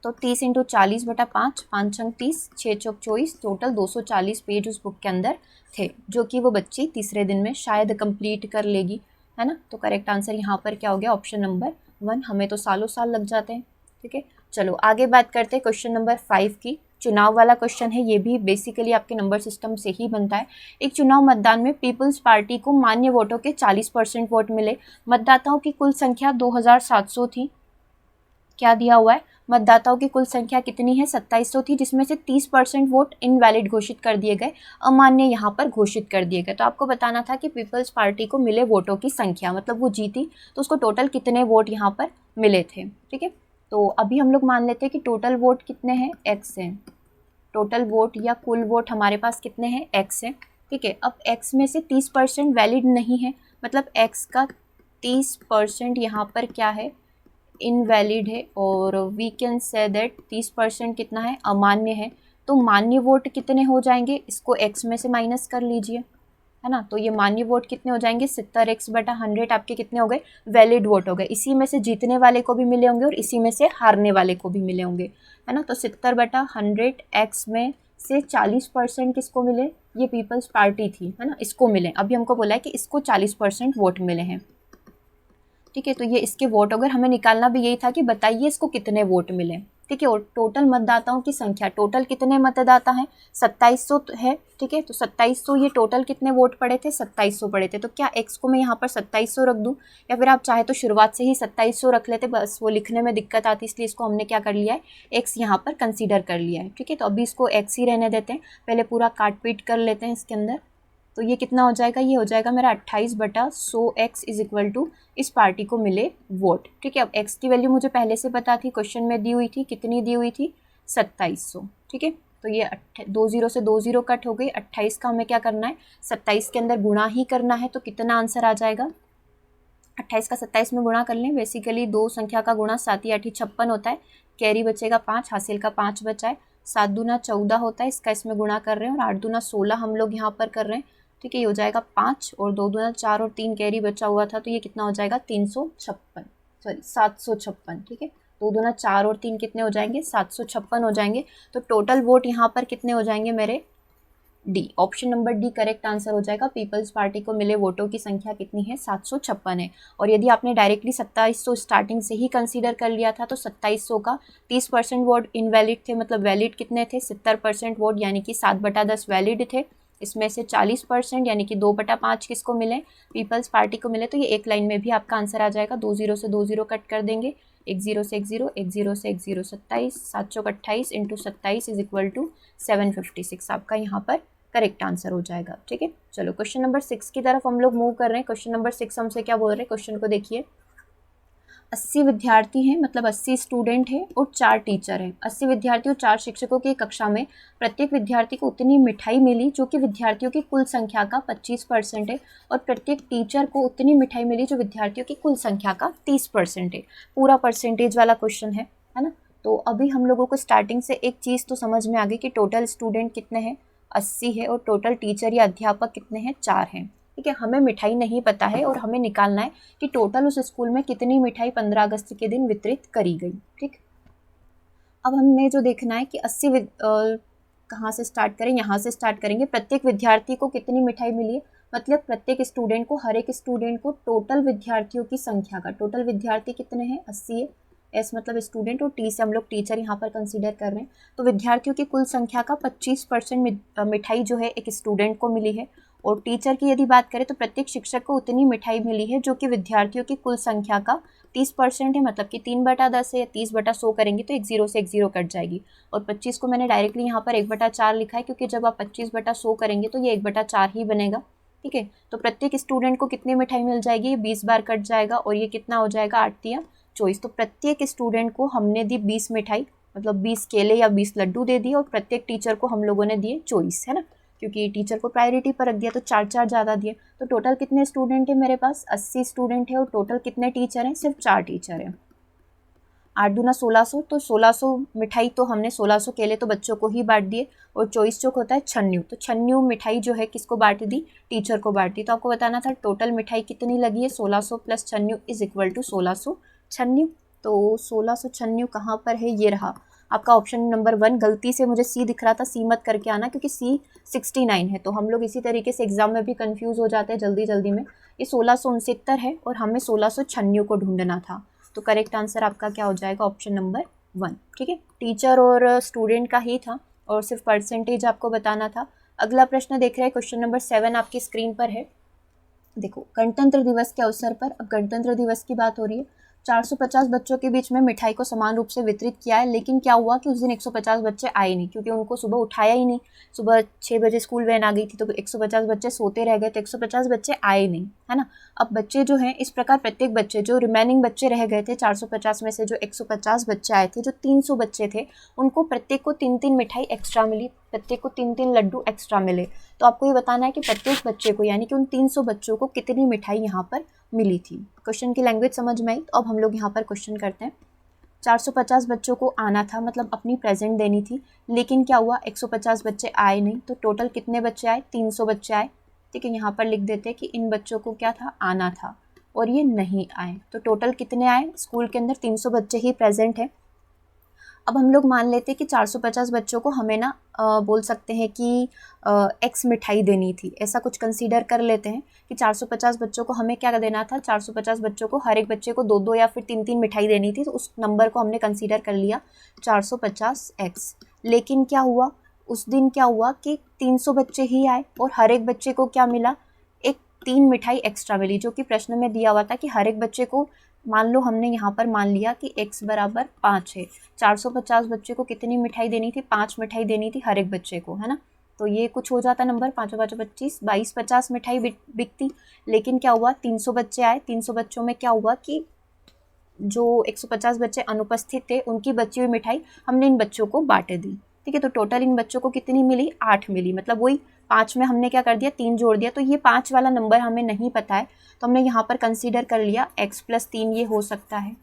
A: तो 30 × 40/5, 5 अंक 30, 6 चौक 24, टोटल 240 पेज उस बुक के अंदर थे, जो कि वो बच्ची तीसरे दिन में शायद कंप्लीट कर लेगी, है ना। तो करेक्ट आंसर यहाँ पर क्या हो गया, ऑप्शन नंबर 1। हमें तो सालों साल लग जाते हैं। ठीक है, चलो आगे बात करते हैं क्वेश्चन नंबर 5 की। चुनाव वाला क्वेश्चन है, ये भी बेसिकली आपके नंबर सिस्टम से ही बनता है। एक चुनाव मतदान में पीपल्स पार्टी को मान्य वोटों के 40% वोट मिले। मतदाताओं की कुल संख्या 2700 थी। क्या दिया हुआ है, मतदाताओं की कुल संख्या कितनी है, 2700 थी, जिसमें से 30% वोट इनवैलिड घोषित कर दिए गए, अमान्य यहाँ पर घोषित कर दिए गए। तो आपको बताना था कि पीपल्स पार्टी को मिले वोटों की संख्या, मतलब वो जीती तो उसको टोटल कितने वोट यहाँ पर मिले थे। ठीक है, तो अभी हम लोग मान लेते हैं कि टोटल वोट कितने हैं, एक्स हैं। टोटल वोट या कुल वोट हमारे पास कितने हैं, एक्स हैं। ठीक है, अब एक्स में से 30% वैलिड नहीं है, मतलब एक्स का 30% यहाँ पर क्या है, इनवैलिड है, और वी कैन से दैट 30% कितना है, अमान्य है। तो मान्य वोट कितने हो जाएंगे, इसको x में से माइनस कर लीजिए, है ना। तो ये मान्य वोट कितने हो जाएंगे, 70x/100 आपके कितने हो गए, वैलिड वोट हो गए। इसी में से जीतने वाले को भी मिले होंगे और इसी में से हारने वाले को भी मिले होंगे, है ना। तो 70/100 x में से 40% किसको मिले, ये पीपल्स पार्टी थी, है ना, इसको मिले। अभी हमको बोला है कि इसको 40% वोट मिले हैं। ठीक है, तो ये इसके वोट, अगर हमें निकालना भी यही था कि बताइए इसको कितने वोट मिले। ठीक है, और टोटल मतदाताओं की संख्या, टोटल कितने मतदाता हैं, 2700 है। ठीक है, तो 2700, ये टोटल कितने वोट पड़े थे, 2700 पड़े थे। तो क्या एक्स को मैं यहाँ पर 2700 रख दूँ, या फिर आप चाहे तो शुरुआत से ही 2700 रख लेते, बस वो लिखने में दिक्कत आती, इसलिए इसको हमने क्या कर लिया है, एक्स यहाँ पर कंसीडर कर लिया है। ठीक है, तो अभी इसको एक्स ही रहने देते हैं, पहले पूरा काट पीट कर लेते हैं इसके अंदर। तो ये कितना हो जाएगा, ये हो जाएगा मेरा 28/100x इज इक्वल टू इस पार्टी को मिले वोट। ठीक है, अब x की वैल्यू मुझे पहले से पता थी, क्वेश्चन में दी हुई थी, कितनी दी हुई थी, 2700। ठीक है, तो ये 2 0 से 2 0 कट हो गई, 28 का हमें क्या करना है, 27 के अंदर गुणा ही करना है। तो कितना आंसर आ जाएगा, 28 का 27 में गुणा कर लें। बेसिकली दो संख्या का गुणा 7 × 8 = 56 होता है, कैरी बचेगा 5, हासिल का 5 बचा है, 7 दूना 14 होता है, इसका इसमें गुणा कर रहे हैं, और 8 दूना 16 हम लोग यहाँ पर कर रहे हैं। ठीक है, ये हो जाएगा 5, और 2 दूना 4 और 3 कैरी बचा हुआ था, तो ये कितना हो जाएगा, 756। ठीक है, 2 दूना 4 और 3 कितने हो जाएंगे, 756 हो जाएंगे। तो टोटल वोट यहाँ पर कितने हो जाएंगे मेरे, D, option number D correct answer हो जाएगा। पीपल्स पार्टी को मिले वोटों की संख्या कितनी है, 756 है। और यदि आपने डायरेक्टली 2700 स्टार्टिंग से ही कंसीडर कर लिया था, तो 2700 का 30% वोट इनवैलिड थे, मतलब वैलिड कितने थे, 70% वोट, यानी कि 7/10 वैलिड थे। इसमें से 40% यानी कि 2/5 किसको मिले, पीपल्स पार्टी को मिले। तो ये एक लाइन में भी आपका आंसर आ जाएगा, 2 0 से 2 0 कट कर देंगे, 1 0 से 1 0, 1 0 से 1 0, 27, 7 चौक 28 × 27 इज इक्वल टू 756 आपका यहाँ पर करेक्ट आंसर हो जाएगा। ठीक है, चलो क्वेश्चन नंबर 6 की तरफ हम लोग मूव कर रहे हैं। क्वेश्चन नंबर 6 हमसे क्या बोल रहे हैं, क्वेश्चन को देखिए। 80 विद्यार्थी हैं, मतलब 80 स्टूडेंट हैं और 4 टीचर हैं। 80 विद्यार्थी और 4 शिक्षकों की कक्षा में प्रत्येक विद्यार्थी को उतनी मिठाई मिली जो कि विद्यार्थियों की कुल संख्या का 25% है, और प्रत्येक टीचर को उतनी मिठाई मिली जो विद्यार्थियों की कुल संख्या का 30% है। पूरा परसेंटेज वाला क्वेश्चन है ना। तो अभी हम लोगों को स्टार्टिंग से एक चीज़ तो समझ में आ गई कि टोटल स्टूडेंट कितने हैं, 80 है, और टोटल टीचर या अध्यापक कितने हैं, 4 हैं। ठीक है, हमें मिठाई नहीं पता है और हमें निकालना है कि टोटल उस स्कूल में कितनी मिठाई 15 अगस्त के दिन वितरित करी गई। ठीक, अब हमने जो देखना है कि 80 कहाँ से स्टार्ट करें, यहाँ से स्टार्ट करेंगे। प्रत्येक विद्यार्थी को कितनी मिठाई मिली है, मतलब प्रत्येक स्टूडेंट को, हर एक स्टूडेंट को टोटल विद्यार्थियों की संख्या का, टोटल विद्यार्थी कितने हैं, 80 है। एस मतलब स्टूडेंट और टी से हम लोग टीचर यहाँ पर कंसीडर कर रहे हैं। तो विद्यार्थियों की कुल संख्या का 25% मिठाई जो है एक स्टूडेंट को मिली है। और टीचर की यदि बात करें तो प्रत्येक शिक्षक को उतनी मिठाई मिली है जो कि विद्यार्थियों की कुल संख्या का 30% है, मतलब कि 3/10 है, या 30/100 करेंगे तो एक जीरो से एक जीरो कट जाएगी। और 25 को मैंने डायरेक्टली यहाँ पर 1/4 लिखा है, क्योंकि जब आप 25/100 करेंगे तो ये 1/4 ही बनेगा। ठीक है, तो प्रत्येक स्टूडेंट को कितनी मिठाई मिल जाएगी, ये 20 बार कट जाएगा और ये कितना हो जाएगा, 8 या 24। तो प्रत्येक स्टूडेंट को हमने दी 20 मिठाई, मतलब 20 केले या 20 लड्डू दे दिए, और प्रत्येक टीचर को हम लोगों ने दिए 24, है ना, क्योंकि टीचर को प्रायोरिटी पर रख दिया तो 4 ज़्यादा दिए। तो टोटल कितने स्टूडेंट है मेरे पास, 80 स्टूडेंट है, और टोटल कितने टीचर हैं, सिर्फ 4 टीचर हैं। 8 दूना 1600, तो 1600 मिठाई तो हमने 1600 केले तो बच्चों को ही बांट दिए, और 24 चौक होता है 96, तो 96 मिठाई जो है किसको बांट दी, टीचर को बांट दी। तो आपको बताना था टोटल मिठाई कितनी लगी है, 1600 प्लस 96 इज इक्वल टू 1696। तो 1696 कहाँ पर है, ये रहा आपका ऑप्शन नंबर 1। गलती से मुझे सी दिख रहा था, सी मत करके आना, क्योंकि सी 69 है। तो हम लोग इसी तरीके से एग्जाम में भी कंफ्यूज हो जाते हैं जल्दी जल्दी में। ये 1669 है और हमें 1696 को ढूंढना था। तो करेक्ट आंसर आपका क्या हो जाएगा, ऑप्शन नंबर 1। ठीक है, टीचर और स्टूडेंट का ही था और सिर्फ परसेंटेज आपको बताना था। अगला प्रश्न देख रहे हैं, क्वेश्चन नंबर 7 आपकी स्क्रीन पर है। देखो, गणतंत्र दिवस के अवसर पर, अब गणतंत्र दिवस की बात हो रही है, 450 बच्चों के बीच में मिठाई को समान रूप से वितरित किया है, लेकिन क्या हुआ कि उस दिन 150 बच्चे आए नहीं, क्योंकि उनको सुबह उठाया ही नहीं। सुबह 6 बजे स्कूल वैन आ गई थी, तो 150 बच्चे सोते रह गए, तो 150 बच्चे आए नहीं, है ना। अब बच्चे जो हैं, इस प्रकार प्रत्येक बच्चे, जो रिमेनिंग बच्चे रह गए थे 450 में से, जो 150 बच्चे आए थे, जो 300 बच्चे थे, उनको प्रत्येक को 3-3 मिठाई एक्स्ट्रा मिली, प्रत्येक को 3-3 लड्डू एक्स्ट्रा मिले। तो आपको ये बताना है कि प्रत्येक बच्चे को, यानी कि उन 300 बच्चों को कितनी मिठाई यहाँ पर मिली थी। क्वेश्चन की लैंग्वेज समझ में आई। तो अब हम लोग यहाँ पर क्वेश्चन करते हैं। 450 बच्चों को आना था, मतलब अपनी प्रेजेंट देनी थी, लेकिन क्या हुआ, 150 बच्चे आए नहीं, तो टोटल कितने बच्चे आए, 300 बच्चे आए। ठीक है, यहाँ पर लिख देते कि इन बच्चों को क्या था, आना था, और ये नहीं आए। तो टोटल कितने आए, स्कूल के अंदर 300 बच्चे ही प्रेजेंट हैं। अब हम लोग मान लेते हैं कि 450 बच्चों को हमें ना बोल सकते हैं कि एक्स मिठाई देनी थी, ऐसा कुछ कंसीडर कर लेते हैं कि 450 बच्चों को हमें क्या देना था, 450 बच्चों को हर एक बच्चे को 2-2 या फिर 3-3 मिठाई देनी थी। तो उस नंबर को हमने कंसीडर कर लिया 450x। लेकिन क्या हुआ, उस दिन क्या हुआ कि 300 बच्चे ही आए और हर एक बच्चे को क्या मिला, एक 3 मिठाई एक्स्ट्रा मिली, जो कि प्रश्न में दिया हुआ था कि हर एक बच्चे को, मान लो हमने यहाँ पर मान लिया कि x बराबर 5 है, 450 बच्चे को कितनी मिठाई देनी थी, 5 मिठाई देनी थी हर एक बच्चे को, है ना। तो ये कुछ हो जाता नंबर, 5×5 = 25, 22-50 मिठाई बिकती। लेकिन क्या हुआ, 300 बच्चे आए, 300 बच्चों में क्या हुआ कि जो 150 बच्चे अनुपस्थित थे, उनकी बची हुई मिठाई हमने इन बच्चों को बांट दी। ठीक है, तो टोटल इन बच्चों को कितनी मिली, 8 मिली, मतलब वही 5 में हमने क्या कर दिया, 3 जोड़ दिया। तो ये 5 वाला नंबर हमें नहीं पता है, तो हमने यहाँ पर कंसीडर कर लिया x + 3 ये हो सकता है।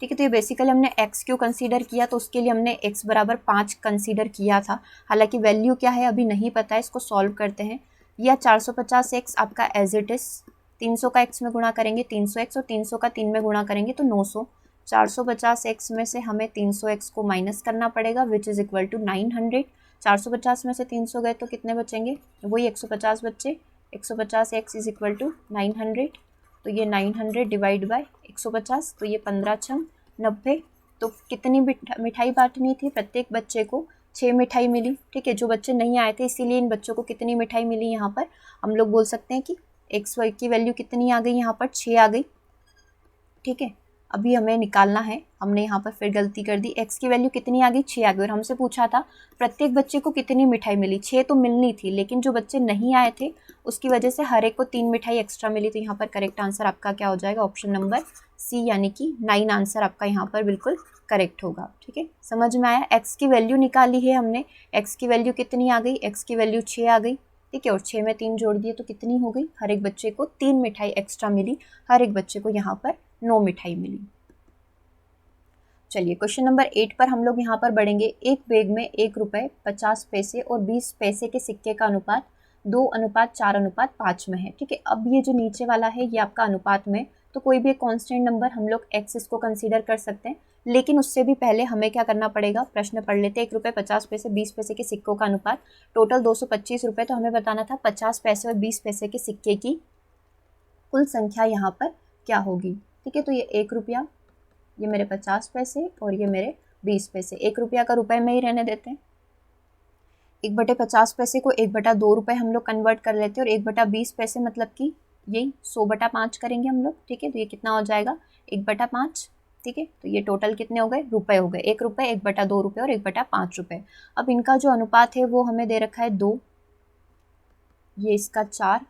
A: ठीक है, तो ये बेसिकली हमने x क्यों कंसीडर किया, तो उसके लिए हमने x बराबर 5 कंसीडर किया था। हालांकि वैल्यू क्या है अभी नहीं पता है, इसको सॉल्व करते हैं। या 450x आपका एज इट इज़, 300 का x में गुणा करेंगे 300x, और 300 का 3 में गुणा करेंगे तो 900। 450x में से हमें 300x को माइनस करना पड़ेगा, विच इज़ इक्वल टू 900। 450 में से 300 गए तो कितने बचेंगे, वही 150 बच्चे। 150x इज इक्वल टू 900, तो ये 900 डिवाइड बाय 150, तो ये 15×6 = 90। तो कितनी मिठाई बांटनी थी, प्रत्येक बच्चे को 6 मिठाई मिली। ठीक है, जो बच्चे नहीं आए थे इसीलिए इन बच्चों को कितनी मिठाई मिली, यहाँ पर हम लोग बोल सकते हैं कि x की वैल्यू कितनी आ गई, यहाँ पर 6 आ गई। ठीक है, अभी हमें निकालना है, हमने यहाँ पर फिर गलती कर दी, x की वैल्यू कितनी आ गई, 6 आ गई। और हमसे पूछा था प्रत्येक बच्चे को कितनी मिठाई मिली, 6 तो मिलनी थी, लेकिन जो बच्चे नहीं आए थे उसकी वजह से हर एक को 3 मिठाई एक्स्ट्रा मिली। तो यहाँ पर करेक्ट आंसर आपका क्या हो जाएगा, ऑप्शन नंबर सी, यानी कि 9 आंसर आपका यहाँ पर बिल्कुल करेक्ट होगा। ठीक है, समझ में आया। x की वैल्यू निकाली है हमने, x की वैल्यू कितनी आ गई, x की वैल्यू 6 आ गई। ठीक है, और 6 में 3 जोड़ दिए तो कितनी हो गई, हर एक बच्चे को 3 मिठाई एक्स्ट्रा मिली, हर एक बच्चे को यहाँ पर 9 मिठाई मिली। चलिए क्वेश्चन नंबर 8 पर हम लोग यहाँ पर बढ़ेंगे। एक बैग में 1 रुपये 50 पैसे और 20 पैसे के सिक्के का अनुपात 2:4:5 में है। ठीक है, अब ये जो नीचे वाला है ये आपका अनुपात में, तो कोई भी एक कांस्टेंट नंबर हम लोग x इसको कंसीडर कर सकते हैं, लेकिन उससे भी पहले हमें क्या करना पड़ेगा, प्रश्न पढ़ लेते हैं। 1 रुपये 50 पैसे 20 पैसे के सिक्कों का अनुपात, टोटल 225 रुपये, तो हमें बताना था 50 पैसे और 20 पैसे के सिक्के की कुल संख्या यहाँ पर क्या होगी। ठीक है, तो ये 1 रुपया, ये मेरे 50 पैसे और ये मेरे 20 पैसे। 1 रुपया का रुपए में ही रहने देते हैं। 1/50 पैसे को 1/2 रुपये हम लोग कन्वर्ट कर लेते हैं, और 1/20 पैसे मतलब कि यही 100/5 करेंगे हम लोग, ठीक है। तो ये कितना हो जाएगा 1/5, ठीक है। तो ये टोटल कितने हो गए, रुपए हो गए, 1 रुपये, 1/2 रुपये और 1/5 रुपये। अब इनका जो अनुपात है वो हमें दे रखा है 2, ये इसका 4,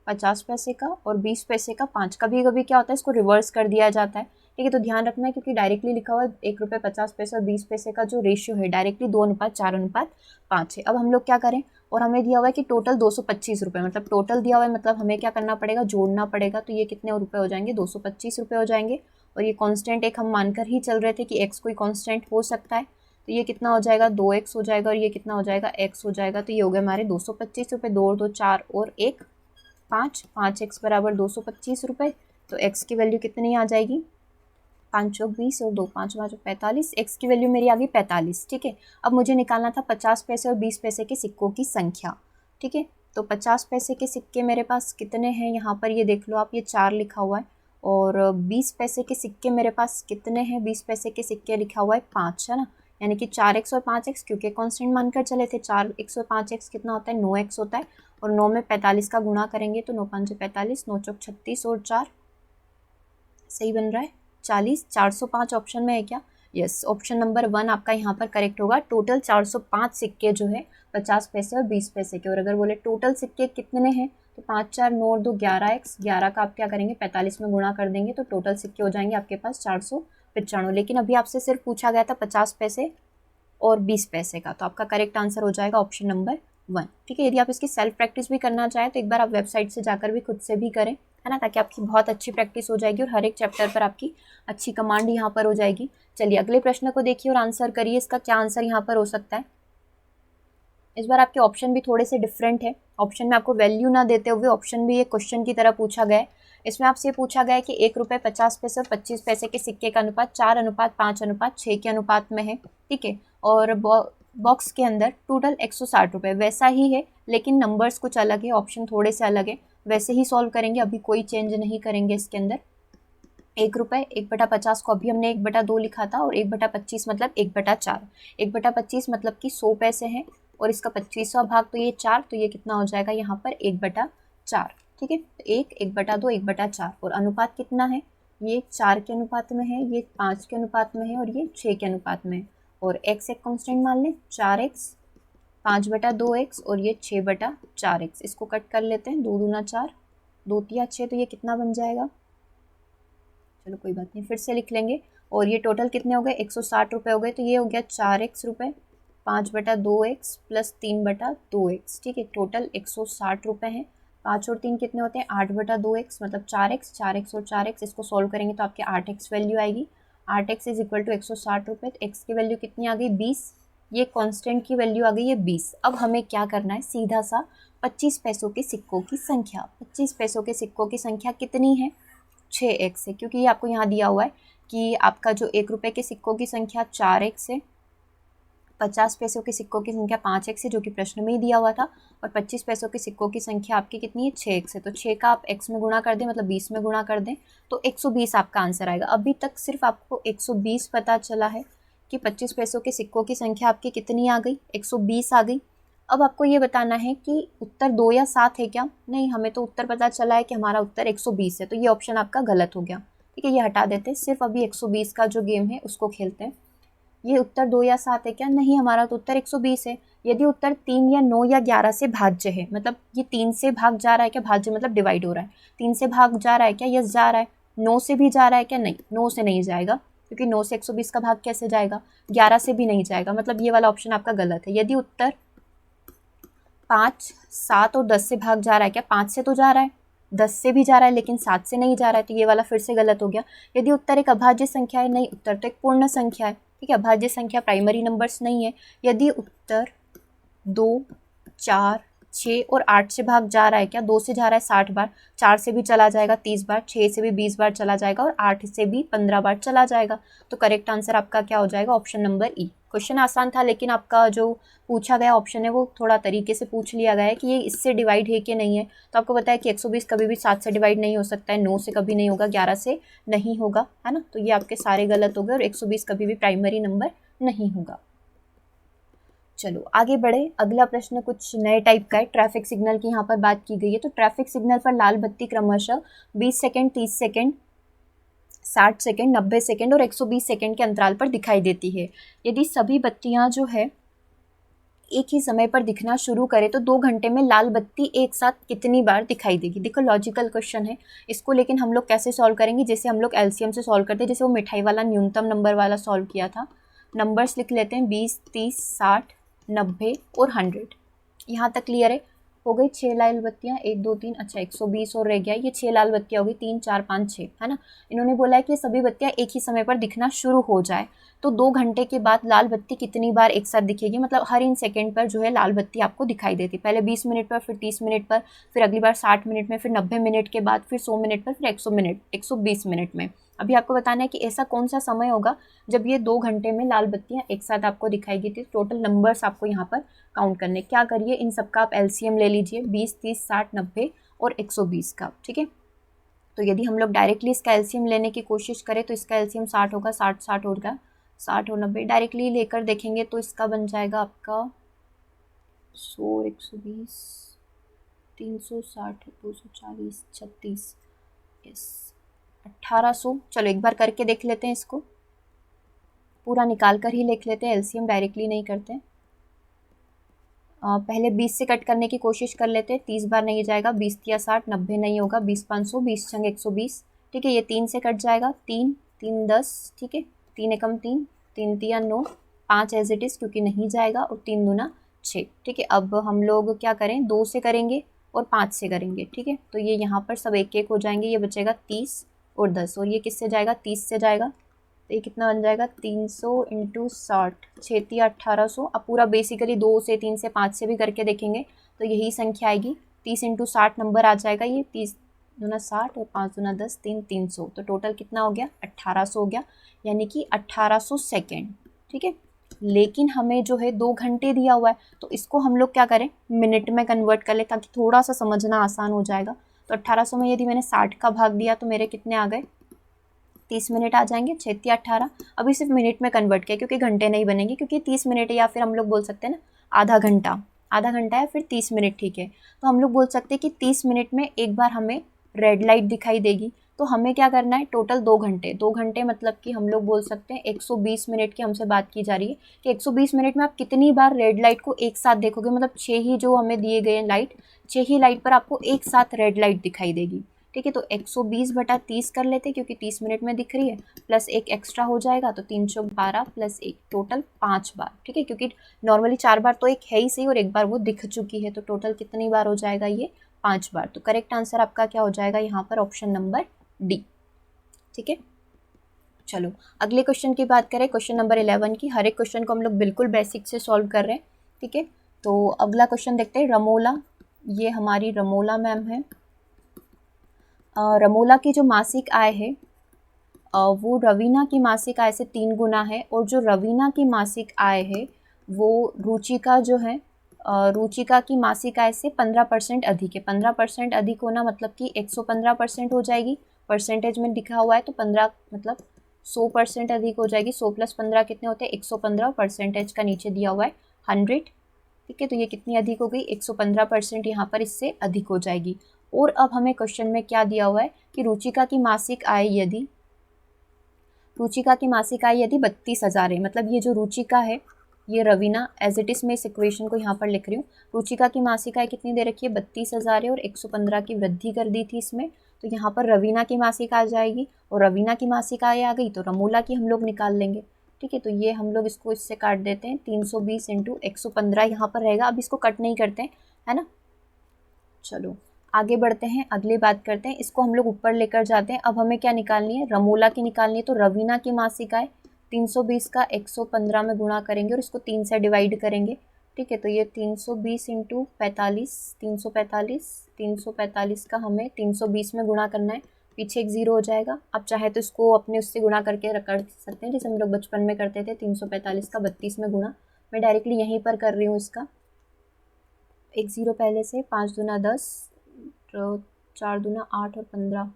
A: 50 पैसे का और 20 पैसे का 5। कभी कभी क्या होता है इसको रिवर्स कर दिया जाता है, ठीक है। तो ध्यान रखना है क्योंकि डायरेक्टली लिखा हुआ है 1 रुपये 50 पैसे और 20 पैसे का जो रेशियो है डायरेक्टली 2:4:5 है। अब हम लोग क्या करें, और हमें दिया हुआ है कि टोटल 225 रुपये, मतलब टोटल दिया हुआ है, मतलब हमें क्या करना पड़ेगा, जोड़ना पड़ेगा। तो ये कितने रुपये हो जाएंगे, 225 रुपये हो जाएंगे। और ये कांस्टेंट एक हम मानकर ही चल रहे थे कि एक्स कोई कांस्टेंट हो सकता है। तो ये कितना हो जाएगा, 2x हो जाएगा और ये कितना हो जाएगा, x हो जाएगा। तो ये हो गए हमारे 225 रुपये, 2 और 2 4 और 1 5, 5x बराबर 225 रुपये। तो x की वैल्यू कितनी आ जाएगी, 5 चौक 20 और 2 5 5 45, x की वैल्यू मेरी आ गई 45, ठीक है। अब मुझे निकालना था 50 पैसे और 20 पैसे के सिक्कों की संख्या, ठीक है। तो 50 पैसे के सिक्के मेरे पास कितने हैं, यहाँ पर ये देख लो आप, ये 4 लिखा हुआ है। और 20 पैसे के सिक्के मेरे पास कितने हैं, 20 पैसे के सिक्के लिखा हुआ है 5, है ना। यानी कि 4x और 5x, क्योंकि कांस्टेंट मानकर चले थे, 4x और 5x कितना होता है, 9x होता है। और 9 में 45 का गुणा करेंगे तो 9 5 45, 9 चौक 36 और 4 सही बन रहा है 40। 405 ऑप्शन में है क्या, यस, ऑप्शन नंबर 1 आपका यहाँ पर करेक्ट होगा। टोटल 405 सिक्के जो है 50 पैसे और 20 पैसे के। और अगर बोले टोटल सिक्के कितने हैं, तो 5 4 9 और 2 11x, 11 का आप क्या करेंगे 45 में गुणा कर देंगे तो टोटल सिक्के हो जाएंगे आपके पास 495। लेकिन अभी आपसे सिर्फ पूछा गया था 50 पैसे और 20 पैसे का, तो आपका करेक्ट आंसर हो जाएगा ऑप्शन नंबर 1, ठीक है। यदि आप इसकी सेल्फ प्रैक्टिस भी करना चाहें तो एक बार आप वेबसाइट से जाकर भी खुद से भी करें, है ना, ताकि आपकी बहुत अच्छी प्रैक्टिस हो जाएगी और हर एक चैप्टर पर आपकी अच्छी कमांड यहाँ पर हो जाएगी। चलिए अगले प्रश्न को देखिए और आंसर करिए, इसका क्या आंसर यहाँ पर हो सकता है। इस बार आपके ऑप्शन भी थोड़े से डिफरेंट है। ऑप्शन में आपको वैल्यू ना देते हुए ऑप्शन भी एक क्वेश्चन की तरह पूछा गया है। इसमें आपसे पूछा गया है कि 1 रुपये 50 पैसे और 25 पैसे के सिक्के का अनुपात 4:5:6 के अनुपात में है, ठीक है। और बॉक्स के अंदर टोटल 160 रुपये, वैसा ही है लेकिन नंबर्स कुछ अलग है, ऑप्शन थोड़े से अलग है। वैसे ही सॉल्व करेंगे, अभी कोई चेंज नहीं करेंगे इसके अंदर। 1 रुपये 1/50 को अभी हमने 1/2 लिखा था और 1/25 मतलब 1/4। 1/25 मतलब कि 100 पैसे हैं और इसका 25वां भाग तो ये 4, तो ये कितना हो जाएगा यहाँ पर 1/4, ठीक है। तो 1 1/2 1/4 और अनुपात कितना है, ये 4 के अनुपात में है, ये 5 के अनुपात में है और ये 6 के अनुपात में है। और x एक कांस्टेंट मान लें, 4x, 5/2x और ये 6/4x। इसको कट कर लेते हैं, 2 दूना 4, 2 तिया 6, तो ये कितना बन जाएगा, चलो कोई बात नहीं फिर से लिख लेंगे। और ये टोटल कितने हो गए, 160 रुपये हो गए। तो ये हो गया 4x रुपये, 5/2x प्लस 3/2x, ठीक है। टोटल 160 रुपये हैं। 5 और 3 कितने होते हैं, 8/2x मतलब 4x, 4x और 4x, इसको सॉल्व करेंगे तो आपके 8x वैल्यू आएगी। 8x इज इक्वल टू 160 रुपये। तो x की वैल्यू कितनी आ गई, 20। ये कांस्टेंट की वैल्यू आ गई है 20। अब हमें क्या करना है, सीधा सा 25 पैसों के सिक्कों की संख्या। 25 पैसों के सिक्कों की संख्या कितनी है, 6x है, क्योंकि ये आपको यहाँ दिया हुआ है कि आपका जो 1 रुपये के सिक्कों की संख्या 4x है, 50 पैसों के सिक्कों की संख्या 5x है जो कि प्रश्न में ही दिया हुआ था, और 25 पैसों के सिक्कों की संख्या आपकी कितनी है, 6x है। तो 6 का आप x में गुणा कर दें, मतलब 20 में गुणा कर दें तो 120 आपका आंसर आएगा। अभी तक सिर्फ आपको 120 पता चला है कि 25 पैसों के सिक्कों की संख्या आपकी कितनी आ गई, 120 आ गई। अब आपको ये बताना है कि उत्तर 2 या 7 है क्या, नहीं, हमें तो उत्तर पता चला है कि हमारा उत्तर 120 है, तो ये ऑप्शन आपका गलत हो गया, ठीक है। ये हटा देते हैं, सिर्फ अभी 120 का जो गेम है उसको खेलते हैं। ये उत्तर 2 या 7 है क्या, नहीं, हमारा तो उत्तर 120 है। यदि उत्तर 3 या 9 या 11 से भाज्य है, मतलब ये 3 से भाग जा रहा है क्या, भाज्य मतलब डिवाइड हो रहा है, 3 से भाग जा रहा है क्या, यस जा रहा है। 9 से भी जा रहा है क्या, नहीं, 9 से नहीं जाएगा, क्योंकि 9 से 120 का भाग कैसे जाएगा, 11 से भी नहीं जाएगा, मतलब ये वाला ऑप्शन आपका गलत है। यदि उत्तर 5, 7 और 10 से भाग जा रहा है क्या, 5 से तो जा रहा है, 10 से भी जा रहा है लेकिन 7 से नहीं जा रहा है, तो ये वाला फिर से गलत हो गया। यदि उत्तर एक अभाज्य संख्या है, नहीं, उत्तर तो एक पूर्ण संख्या है, ठीक है। अभाज्य संख्या प्राइमरी नंबर्स नहीं है। यदि उत्तर 2, 4, 6 और 8 से भाग जा रहा है क्या, 2 से जा रहा है 60 बार, 4 से भी चला जाएगा 30 बार, 6 से भी 20 बार चला जाएगा और 8 से भी 15 बार चला जाएगा। तो करेक्ट आंसर आपका क्या हो जाएगा, ऑप्शन नंबर ई। क्वेश्चन आसान था लेकिन आपका जो पूछा गया ऑप्शन है वो थोड़ा तरीके से पूछ लिया गया है कि ये इससे डिवाइड है कि नहीं है। तो आपको पता है कि 120 कभी भी 7 से डिवाइड नहीं हो सकता है, 9 से कभी नहीं होगा, 11 से नहीं होगा, है ना। तो ये आपके सारे गलत हो गए और 120 कभी भी प्राइमरी नंबर नहीं होगा। चलो आगे बढ़े। अगला प्रश्न कुछ नए टाइप का है। ट्रैफिक सिग्नल की यहाँ पर बात की गई है। तो ट्रैफिक सिग्नल पर लाल बत्ती क्रमशः 20 सेकंड, 30 सेकंड, 60 सेकंड, 90 सेकंड और 120 सेकंड के अंतराल पर दिखाई देती है। यदि सभी बत्तियां जो है एक ही समय पर दिखना शुरू करे तो 2 घंटे में लाल बत्ती एक साथ कितनी बार दिखाई देगी। देखो लॉजिकल क्वेश्चन है इसको, लेकिन हम लोग कैसे सॉल्व करेंगे, जैसे हम लोग एलसीएम से सॉल्व करते हैं, जैसे वो मिठाई वाला न्यूनतम नंबर वाला सॉल्व किया था। नंबर्स लिख लेते हैं 20, 30, 60, 90 और 100। यहाँ तक क्लियर है। हो गई 6 लाल बत्तियाँ, 1 2 3, अच्छा 120 और रह गया। ये 6 लाल बत्तियाँ हो गई, 3 4 5 6, है ना। इन्होंने बोला है कि सभी बत्तियाँ एक ही समय पर दिखना शुरू हो जाए तो 2 घंटे के बाद लाल बत्ती कितनी बार एक साथ दिखेगी, मतलब हर इन सेकंड पर जो है लाल बत्ती आपको दिखाई देती। पहले 20 मिनट पर, फिर 30 मिनट पर, फिर अगली बार 60 मिनट में, फिर 90 मिनट के बाद, फिर 100 मिनट पर, फिर 120 मिनट में। अभी आपको बताना है कि ऐसा कौन सा समय होगा जब ये 2 घंटे में लाल बत्तियाँ एक साथ आपको दिखाई देती। टोटल नंबर्स आपको यहाँ पर काउंट करने। क्या करिए, इन सबका आप एलसीएम ले लीजिए, 20, 30, 60, 90 और 120 का, ठीक है। तो यदि हम लोग डायरेक्टली इसका एलसीएम लेने की कोशिश करें तो इसका एलसीएम 60 होगा, 60 होगा, 60 और 90 डायरेक्टली लेकर देखेंगे तो इसका बन जाएगा आपका 100, 120, 360, 240, 36, यस 1800। चलो एक बार करके देख लेते हैं, इसको पूरा निकाल कर ही लिख लेते हैं, एलसीएम डायरेक्टली नहीं करते। पहले 20 से कट करने की कोशिश कर लेते हैं। 30 बार नहीं जाएगा, 20 या 60, 90 नहीं होगा, 20 500, 20 छंग 120, ठीक है। ये 3 से कट जाएगा, 3 3 10, ठीक है। 3 एकम 3, 3 तिया 9, 5 एज इट इज़ क्योंकि नहीं जाएगा, और 3 दूना 6, ठीक है। अब हम लोग क्या करें, 2 से करेंगे और 5 से करेंगे, ठीक है। तो ये यहाँ पर सब एक एक हो जाएंगे, ये बचेगा 30 और 10, और ये किससे जाएगा, 30 से जाएगा। तो ये कितना बन जाएगा, 300 इंटू 60, 6 या 1800। अब पूरा बेसिकली 2 से 3 से 5 से भी करके देखेंगे तो यही संख्या आएगी। 30 इंटू 60 नंबर आ जाएगा ये, 30 दूना 60 और 5 दूना 10, 300। तो टोटल कितना हो गया, 1800 हो गया, यानी कि 1800 सेकेंड, ठीक है। लेकिन हमें जो है 2 घंटे दिया हुआ है तो इसको हम लोग क्या करें, मिनट में कन्वर्ट कर ले ताकि थोड़ा सा समझना आसान हो जाएगा। तो 1800 में यदि मैंने 60 का भाग दिया तो मेरे कितने आ गए, 30 मिनट आ जाएंगे, 6 या 18। अभी सिर्फ मिनट में कन्वर्ट किया क्योंकि घंटे नहीं बनेंगे, क्योंकि 30 मिनट है, या फिर हम लोग बोल सकते हैं ना आधा घंटा, आधा घंटा है फिर 30 मिनट, ठीक है। तो हम लोग बोल सकते हैं कि 30 मिनट में एक बार हमें रेड लाइट दिखाई देगी। तो हमें क्या करना है, टोटल 2 घंटे, 2 घंटे मतलब कि हम लोग बोल सकते हैं 120 मिनट की हमसे बात की जा रही है कि 120 मिनट में आप कितनी बार रेड लाइट को एक साथ देखोगे, मतलब 6 ही जो हमें दिए गए लाइट, 6 ही लाइट पर आपको एक साथ रेड लाइट दिखाई देगी, ठीक है। तो 120 बटा 30 कर लेते हैं क्योंकि 30 मिनट में दिख रही है, प्लस एक एक्स्ट्रा हो जाएगा तो 312 प्लस 1, टोटल 5 बार, ठीक है। क्योंकि नॉर्मली 4 बार तो एक है ही सही और एक बार वो दिख चुकी है, तो टोटल कितनी बार हो जाएगा, ये 5 बार। तो करेक्ट आंसर आपका क्या हो जाएगा यहाँ पर, ऑप्शन नंबर डी, ठीक है। चलो अगले क्वेश्चन की बात करें, क्वेश्चन नंबर 11 की। हर एक क्वेश्चन को हम लोग बिल्कुल बेसिक से सॉल्व कर रहे हैं, ठीक है। तो अगला क्वेश्चन देखते हैं, रमोला, ये हमारी रमोला मैम है। रमोला की जो मासिक आय है वो रवीना की मासिक आय से 3 गुना है, और जो रवीना की मासिक आय है वो रुचिका जो है रुचिका की मासिक आय से 15% अधिक है। 15% अधिक होना मतलब कि 115% हो जाएगी, परसेंटेज में लिखा हुआ है तो 15 मतलब 100% अधिक हो जाएगी। 100 + 15 कितने होते हैं, 115, परसेंटेज का नीचे दिया हुआ है 100, ठीक है। तो ये कितनी अधिक हो गई, 115% यहाँ पर इससे अधिक हो जाएगी। और अब हमें क्वेश्चन में क्या दिया हुआ है कि रुचिका की मासिक आय यदि 32,000 है, मतलब ये जो रुचिका है ये रवीना एज इट इज में इस इक्वेशन को यहाँ पर लिख रही हूँ। रुचिका की मासिक आय कितनी दे रखी है, 32,000 है, और 115 की वृद्धि कर दी थी इसमें, तो यहाँ पर रवीना की मासिक आ जाएगी, और रवीना की मासिक आय आ गई तो रमोला की हम लोग निकाल लेंगे, ठीक है। तो ये हम लोग इसको इससे काट देते हैं, 320 इंटू 115 यहाँ पर रहेगा। अब इसको कट नहीं करते हैं, है ना। चलो आगे बढ़ते हैं, अगली बात करते हैं। इसको हम लोग ऊपर लेकर जाते हैं। अब हमें क्या निकालनी है, रमोला की निकालनी है। तो रवीना की मासिक आय 320 का 115 में गुणा करेंगे और इसको 3 से डिवाइड करेंगे, ठीक है। तो ये 320 इंटू 45, 345 का हमें 320 में गुणा करना है, पीछे एक 0 हो जाएगा। आप चाहे तो इसको अपने उससे गुणा करके कर सकते हैं, जैसे हम लोग बचपन में करते थे, 345 का 32 में गुणा। मैं डायरेक्टली यहीं पर कर रही हूँ इसका, एक 0 पहले से, 5 दूना 10, 4 दूना 8 और 15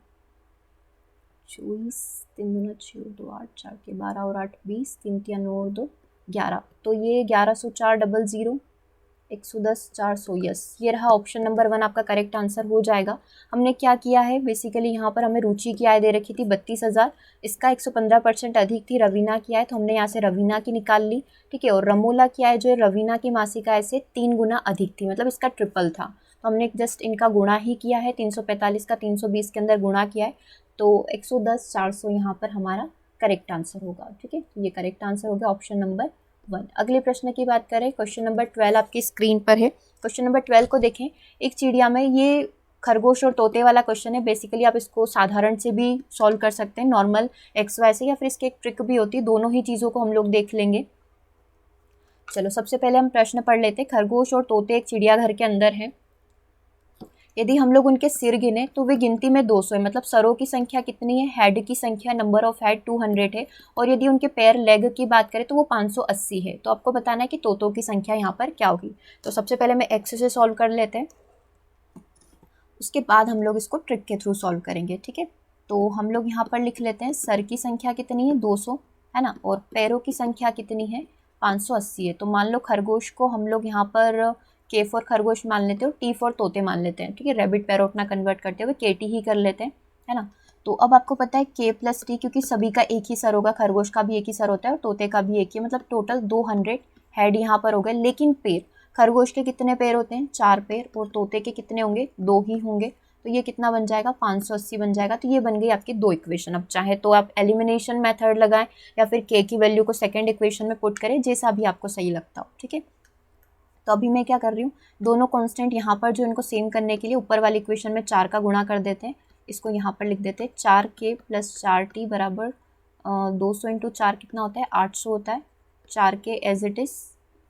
A: 24, 3 दूना 6 2 8, 4 के 12 और 8 20, 3 तिया 9 और 2 11, तो ये 1104 110 400, यस, ये रहा ऑप्शन नंबर 1 आपका करेक्ट आंसर हो जाएगा। हमने क्या किया है, बेसिकली यहाँ पर हमें रुचि की आय दे रखी थी 32,000, इसका 115% अधिक थी रवीना की आय, तो हमने यहाँ से रवीना की निकाल ली, ठीक है। और रमोला की आय जो है रवीना की मासिक आय से 3 गुना अधिक थी, मतलब इसका ट्रिपल था, तो हमने जस्ट इनका गुणा ही किया है, 345 का 320 के अंदर गुणा किया है, तो 110 400 यहाँ पर हमारा करेक्ट आंसर होगा, ठीक है। ये करेक्ट आंसर हो गया ऑप्शन नंबर 1। अगले प्रश्न की बात करें, क्वेश्चन नंबर 12 आपकी स्क्रीन पर है। क्वेश्चन नंबर 12 को देखें, एक चिड़िया में, ये खरगोश और तोते वाला क्वेश्चन है। बेसिकली आप इसको साधारण से भी सॉल्व कर सकते हैं, नॉर्मल XY से, या फिर इसकी एक ट्रिक भी होती है, दोनों ही चीज़ों को हम लोग देख लेंगे। चलो सबसे पहले हम प्रश्न पढ़ लेते हैं। खरगोश और तोते एक चिड़ियाघर के अंदर हैं। यदि हम लोग उनके सिर गिने तो वे गिनती में 200 है, मतलब सरों की संख्या कितनी है, हेड की संख्या, नंबर ऑफ हेड 200 है, और यदि उनके पैर, लेग की बात करें तो वो 580 है। तो आपको बताना है कि तोतों की संख्या यहाँ पर क्या होगी। तो सबसे पहले मैं एक्स से सॉल्व कर लेते हैं, उसके बाद हम लोग इसको ट्रिक के थ्रू सॉल्व करेंगे, ठीक है। तो हम लोग यहाँ पर लिख लेते हैं, सर की संख्या कितनी है 200 है ना, और पैरों की संख्या कितनी है 580 है। तो मान लो खरगोश को हम लोग यहाँ पर K फॉर खरगोश मान लेते हैं और T फॉर तोते मान लेते हैं, ठीक है। रैबिट पैरोट ना कन्वर्ट करते हुए KT ही कर लेते हैं, है ना। तो अब आपको पता है K प्लस T, क्योंकि सभी का एक ही सर होगा, खरगोश का भी एक ही सर होता है और तोते का भी एक ही, मतलब टोटल 200 हेड यहाँ पर हो गए। लेकिन पैर, खरगोश के कितने पैर होते हैं 4 पैर, और तोते के कितने होंगे 2 ही होंगे, तो ये कितना बन जाएगा 580 बन जाएगा। तो ये बन गई आपकी 2 इक्वेशन। अब चाहे तो आप एलिमिनेशन मेथड लगाएं या फिर K की वैल्यू को सेकेंड इक्वेशन में पुट करें, जैसा भी आपको सही लगता हो, ठीक है। तो अभी मैं क्या कर रही हूँ, दोनों कांस्टेंट यहाँ पर जो इनको सेम करने के लिए ऊपर वाली इक्वेशन में 4 का गुणा कर देते हैं। इसको यहाँ पर लिख देते हैं 4K + 4T बराबर 200 × 4 कितना होता है 800 होता है। 4K एज इट इज़,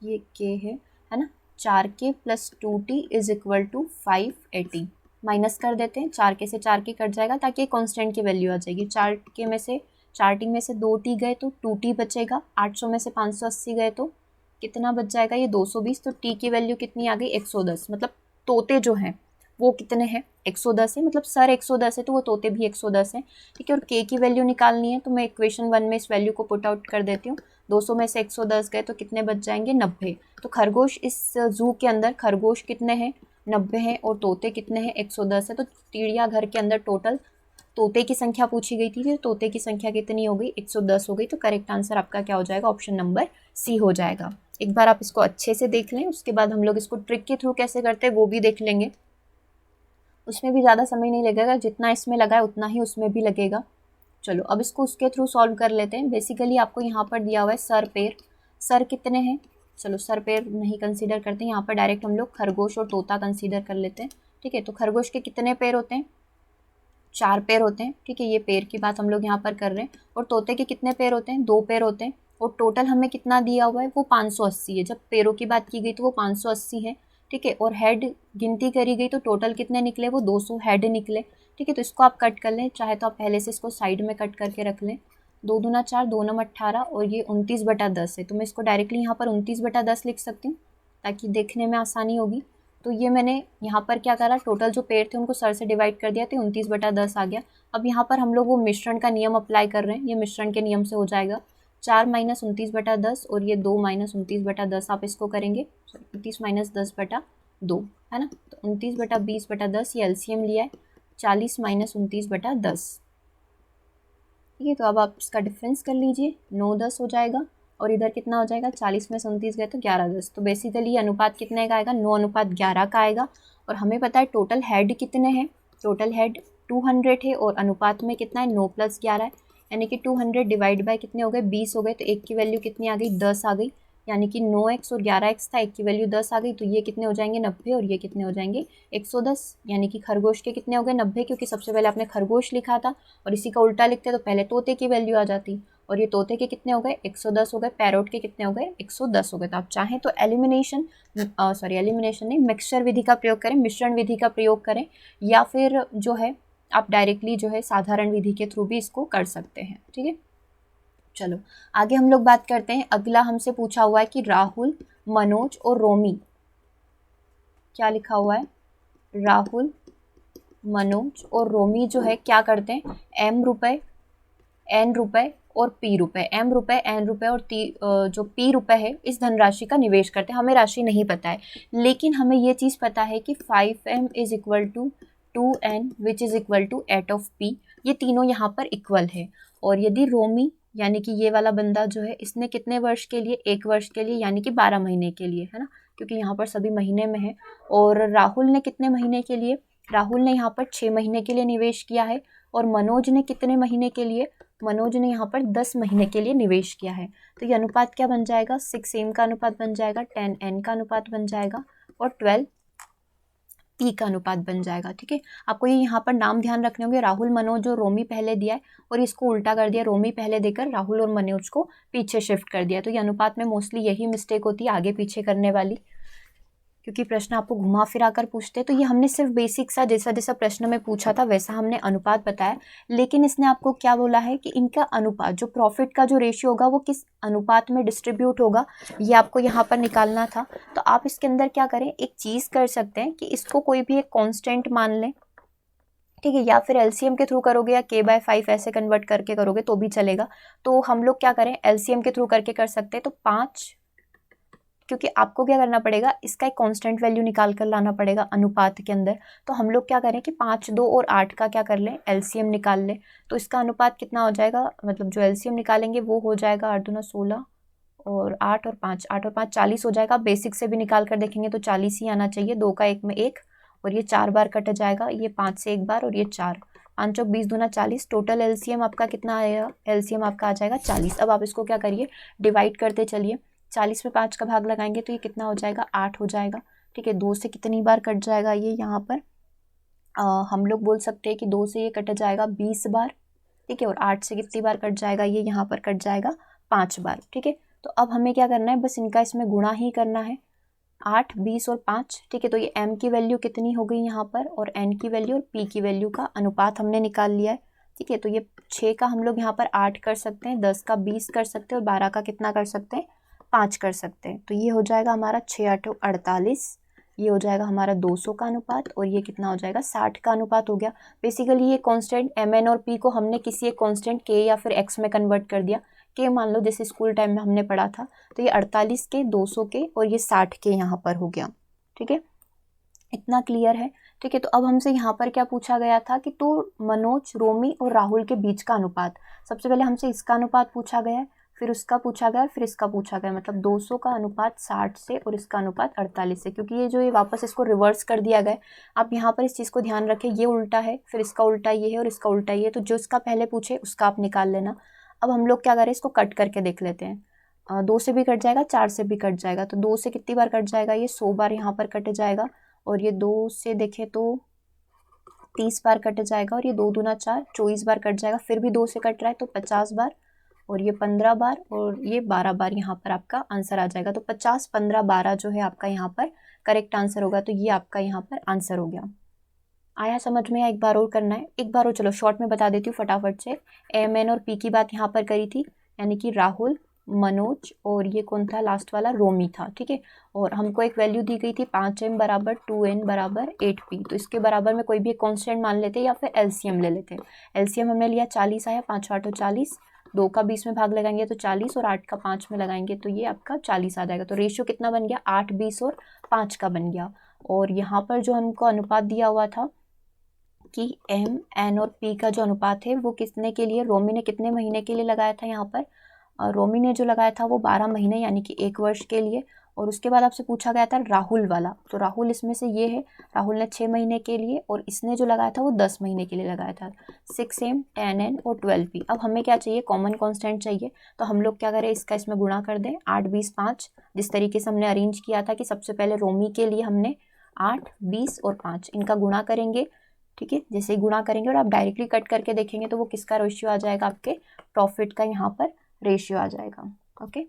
A: ये K है ना। 4K + 2T = 580। माइनस कर देते हैं, 4K से 4K कट जाएगा ताकि कांस्टेंट की वैल्यू आ जाएगी। 4K में से 4T में से 2T गए तो 2T बचेगा। 800 में से 580 गए तो कितना बच जाएगा, ये 220। तो T की वैल्यू कितनी आ गई 110, मतलब तोते जो हैं वो कितने हैं 110 है, मतलब सर 110 है तो वो तोते भी 110 है, ठीक है। और K की वैल्यू निकालनी है, तो मैं इक्वेशन 1 में इस वैल्यू को पुट आउट कर देती हूँ। 200 में से 110 गए तो कितने बच जाएंगे 90। तो खरगोश, इस जू के अंदर खरगोश कितने हैं 90 हैं, और तोते कितने हैं 110 है। तो चिड़ियाघर के अंदर टोटल तोते की संख्या पूछी गई थी, तो तोते की संख्या कितनी हो गई 110 हो गई। तो करेक्ट आंसर आपका क्या हो जाएगा, ऑप्शन नंबर C हो जाएगा। एक बार आप इसको अच्छे से देख लें, उसके बाद हम लोग इसको ट्रिक के थ्रू कैसे करते हैं वो भी देख लेंगे। उसमें भी ज़्यादा समय नहीं लगेगा, जितना इसमें लगा है उतना ही उसमें भी लगेगा। चलो अब इसको उसके थ्रू सॉल्व कर लेते हैं। बेसिकली आपको यहाँ पर दिया हुआ है सर पैर, सर कितने हैं, चलो सर पैर नहीं कंसीडर करते हैं, यहाँ पर डायरेक्ट हम लोग खरगोश और तोता कंसीडर कर लेते हैं, ठीक है। तो खरगोश के कितने पैर होते हैं 4 पैर होते हैं, ठीक है। ये पैर की बात हम लोग यहाँ पर कर रहे हैं। और तोते के कितने पैर होते हैं 2 पैर होते हैं, और टोटल हमें कितना दिया हुआ है वो 580 है। जब पैरों की बात की गई तो वो 580 है, ठीक है। और हेड गिनती करी गई तो टोटल कितने निकले, वो 200 हेड निकले, ठीक है। तो इसको आप कट कर लें, चाहे तो आप पहले से इसको साइड में कट करके रख लें। 2 दूना 4, 2 नम 18, और ये 29/10 है, तो मैं इसको डायरेक्टली यहाँ पर 29/10 लिख सकती हूँ ताकि देखने में आसानी होगी। तो ये मैंने यहाँ पर क्या करा, टोटल जो पेड़ थे उनको सर से डिवाइड कर दिया, तो 29/10 आ गया। अब यहाँ पर हम लोग वो मिश्रण का नियम अप्लाई कर रहे हैं, ये मिश्रण के नियम से हो जाएगा। 4 - 29/10 और ये 2 - 29/10 आप इसको करेंगे, 29 - 10/2 है ना। तो 29/20/10 ये LCM लिया है, 40 - 29/10, ठीक है। तो अब आप इसका डिफरेंस कर लीजिए, 9-10 हो जाएगा, और इधर कितना हो जाएगा 40 में से 29 गए तो 11-10। तो बेसिकली ये अनुपात कितने का आएगा 9:11 का आएगा। और हमें पता है टोटल हेड कितने हैं, टोटल हेड 200 है, और अनुपात में कितना है 9 + 11 है, यानी कि 200 डिवाइड बाय कितने हो गए 20 हो गए। तो एक की वैल्यू कितनी आ गई 10 आ गई, यानी कि 9x और 11x था, एक की वैल्यू 10 आ गई। तो ये कितने हो जाएंगे 90, और ये कितने हो जाएंगे 110, यानी कि खरगोश के कितने हो गए 90, क्योंकि सबसे पहले आपने खरगोश लिखा था, और इसी का उल्टा लिखते तो पहले तोते की वैल्यू आ जाती। और ये तोते के कितने हो गए 110 हो गए, पैरोट के कितने हो गए 110 हो गए। तो आप चाहें तो एलिमिनेशन नहीं, मिक्सचर विधि का प्रयोग करें, मिश्रण विधि का प्रयोग करें, या फिर जो है आप डायरेक्टली जो है साधारण विधि के थ्रू भी इसको कर सकते हैं, ठीक है। चलो आगे हम लोग बात करते हैं। अगला हमसे पूछा हुआ है कि राहुल, मनोज और रोमी, क्या लिखा हुआ है, राहुल, मनोज और रोमी जो है क्या करते हैं, N रुपए और पी रुपए, एम रुपए, एन रुपए और जो पी रुपए है इस धनराशि का निवेश करते हैं। हमें राशि नहीं पता है, लेकिन हमें ये चीज़ पता है कि 5m is equal to 2n which is equal to 8 of P, ये तीनों यहाँ पर इक्वल है। और यदि रोमी यानी कि ये वाला बंदा जो है, इसने कितने वर्ष के लिए, 1 वर्ष के लिए यानी कि 12 महीने के लिए, है ना, क्योंकि यहाँ पर सभी महीने में है। और राहुल ने कितने महीने के लिए, राहुल ने यहाँ पर 6 महीने के लिए निवेश किया है। और मनोज ने कितने महीने के लिए, मनोज ने यहाँ पर 10 महीने के लिए निवेश किया है। तो ये अनुपात क्या बन जाएगा, 6m का अनुपात बन जाएगा, 10n का अनुपात बन जाएगा और 12p का अनुपात बन जाएगा। ठीक है, आपको ये यहाँ पर नाम ध्यान रखने होंगे, राहुल, मनोज और रोमी पहले दिया है और इसको उल्टा कर दिया, रोमी पहले देकर राहुल और मनोज को पीछे शिफ्ट कर दिया। तो ये अनुपात में मोस्टली यही मिस्टेक होती है, आगे पीछे करने वाली, क्योंकि प्रश्न आपको घुमा फिरा कर पूछते हैं। तो ये हमने सिर्फ बेसिक सा जैसा जैसा प्रश्न में पूछा था वैसा हमने अनुपात बताया, लेकिन इसने आपको क्या बोला है कि इनका अनुपात, जो प्रॉफिट का जो रेशियो होगा वो किस अनुपात में डिस्ट्रीब्यूट होगा, ये आपको यहाँ पर निकालना था। तो आप इसके अंदर क्या करें, एक चीज़ कर सकते हैं कि इसको कोई भी एक कॉन्स्टेंट मान लें, ठीक है, या फिर एलसीएम के थ्रू करोगे या k/5 ऐसे कन्वर्ट करके करोगे तो भी चलेगा। तो हम लोग क्या करें, एलसीएम के थ्रू करके कर सकते हैं। तो 5, क्योंकि आपको क्या करना पड़ेगा, इसका एक कांस्टेंट वैल्यू निकाल कर लाना पड़ेगा अनुपात के अंदर। तो हम लोग क्या करें कि 5, 2 और 8 का क्या कर लें, एलसीएम निकाल लें। तो इसका अनुपात कितना हो जाएगा, मतलब जो एलसीएम निकालेंगे वो हो जाएगा 8 दूना 16 और 8 और 5, 8 और 5 40 हो जाएगा। बेसिक से भी निकाल कर देखेंगे तो 40 ही आना चाहिए, 2 का 1 में 1 और ये 4 बार कट जाएगा, ये 5 से 1 बार और ये 4, 5 और 20 दूना 40। टोटल एलसीएम आपका कितना आएगा, एलसीएम आपका आ जाएगा 40। अब आप इसको क्या करिए, डिवाइड करते चलिए, 40 में 5 का भाग लगाएंगे तो ये कितना हो जाएगा, 8 हो जाएगा। ठीक है, 2 से कितनी बार कट जाएगा ये यहाँ पर, हम लोग बोल सकते हैं कि 2 से ये कट जाएगा 20 बार। ठीक है, और 8 से कितनी बार कट जाएगा, ये यहाँ पर कट जाएगा 5 बार। ठीक है, तो अब हमें क्या करना है, बस इनका इसमें गुणा ही करना है, 8, 20 और 5। ठीक है, तो ये m की वैल्यू कितनी हो गई यहाँ पर, और n की वैल्यू और p की वैल्यू का अनुपात हमने निकाल लिया है। ठीक है, तो ये 6 का हम लोग यहाँ पर 8 कर सकते हैं, 10 का 20 कर सकते हैं और 12 का कितना कर सकते हैं, 5 कर सकते हैं। तो ये हो जाएगा हमारा 6 8 48, ये हो जाएगा हमारा 200 का अनुपात और ये कितना हो जाएगा, 60 का अनुपात हो गया। बेसिकली ये कांस्टेंट mn और p को हमने किसी एक कांस्टेंट k या फिर x में कन्वर्ट कर दिया। k मान लो, जैसे स्कूल टाइम में हमने पढ़ा था, तो ये 48 के, 200 के और ये 60 के यहाँ पर हो गया। ठीक है, इतना क्लियर है। ठीक है, तो अब हमसे यहाँ पर क्या पूछा गया था कि तो मनोज, रोमी और राहुल के बीच का अनुपात, सबसे पहले हमसे इसका अनुपात पूछा गया है, फिर उसका पूछा गया, फिर इसका पूछा गया, मतलब 200 का अनुपात 60 से और इसका अनुपात 48 से। क्योंकि ये जो ये वापस इसको रिवर्स कर दिया गया, आप यहाँ पर इस चीज़ को ध्यान रखें, ये उल्टा है, फिर इसका उल्टा ये है और इसका उल्टा ये है, तो जो इसका पहले पूछे उसका आप निकाल लेना। अब हम लोग क्या करें, इसको कट करके देख लेते हैं। 2 से भी कट जाएगा, 4 से भी कट जाएगा, तो 2 से कितनी बार कट जाएगा, ये 100 बार यहाँ पर कट जाएगा। और ये 2 से देखें तो 30 बार कट जाएगा और ये 2 दूना 4, 24 बार कट जाएगा। फिर भी 2 से कट रहा है तो 50 बार और ये 15 बार और ये 12 बार यहाँ पर आपका आंसर आ जाएगा। तो 50, 15, 12 जो है आपका यहाँ पर करेक्ट आंसर होगा। तो ये आपका यहाँ पर आंसर हो गया। आया समझ में, या एक बार और करना है, एक बार और चलो शॉर्ट में बता देती हूँ फटाफट से। mn और p की बात यहाँ पर करी थी, यानी कि राहुल, मनोज और ये कौन था लास्ट वाला, रोमी था। ठीक है, और हमको एक वैल्यू दी गई थी 5m बराबर 2n बराबर 8p। तो इसके बराबर में कोई भी एक कॉन्स्टेंट मान लेते या फिर एलसीएम ले लेते। एलसीएम हमने लिया 40 आया, 5 8 40, 2 का 20 में भाग लगाएंगे तो 40 और 8 का 5 में लगाएंगे तो ये आपका 40 आ जाएगा। तो रेशियो कितना बन गया, 8, 20 और 5 का बन गया। और यहाँ पर जो हमको अनुपात दिया हुआ था कि m, n और p का जो अनुपात है वो कितने के लिए, रोमी ने कितने महीने के लिए लगाया था यहाँ पर, रोमी ने जो लगाया था वो 12 महीने यानी कि 1 वर्ष के लिए। और उसके बाद आपसे पूछा गया था राहुल वाला, तो राहुल इसमें से ये है, राहुल ने 6 महीने के लिए और इसने जो लगाया था वो 10 महीने के लिए लगाया था, 6m, 10n और 12p। अब हमें क्या चाहिए, कॉमन कांस्टेंट चाहिए। तो हम लोग क्या करें, इसका इसमें गुणा कर दें, 8, 20, 5, जिस तरीके से हमने अरेंज किया था कि सबसे पहले रोमी के लिए हमने 8, 20 और 5 इनका गुणा करेंगे। ठीक है, जैसे ही गुणा करेंगे और आप डायरेक्टली कट करके देखेंगे तो वो किसका रेशियो आ जाएगा, आपके प्रॉफिट का यहाँ पर रेशियो आ जाएगा। ओके,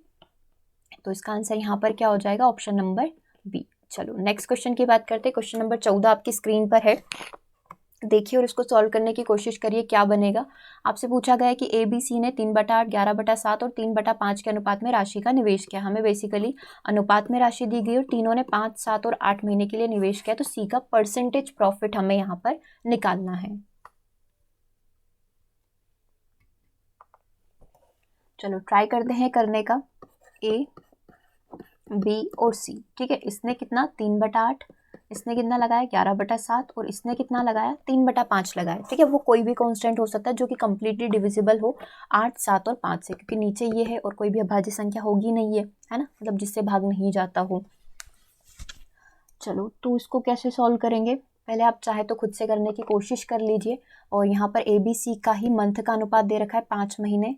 A: तो इसका आंसर यहाँ पर क्या हो जाएगा, ऑप्शन नंबर बी। चलो नेक्स्ट क्वेश्चन की बात करते हैं। क्वेश्चन नंबर 14 आपकी स्क्रीन पर है, देखिए और इसको सॉल्व करने की कोशिश करिए क्या बनेगा। आपसे पूछा गया है कि ABC ने 3/8, 11/7 और 3/5 के अनुपात में राशि का निवेश किया। हमें बेसिकली अनुपात में राशि दी गई और तीनों ने 5, 7 और 8 महीने के लिए निवेश किया। तो सी का परसेंटेज प्रॉफिट हमें यहाँ पर निकालना है। चलो ट्राई करते हैं करने का। ए, बी और सी, ठीक है। इसने कितना 3/8, इसने कितना लगाया 11/7 और इसने कितना लगाया 3/5 लगाया, ठीक है। वो कोई भी कांस्टेंट हो सकता है जो कि कंप्लीटली डिविजिबल हो 8, 7 और 5 से, क्योंकि नीचे ये है और कोई भी अभाज्य संख्या होगी नहीं है ना, मतलब जिससे भाग नहीं जाता हो। चलो तो इसको कैसे सॉल्व करेंगे, पहले आप चाहे तो खुद से करने की कोशिश कर लीजिए। और यहाँ पर ABC का ही मंथ का अनुपात दे रखा है 5 महीने,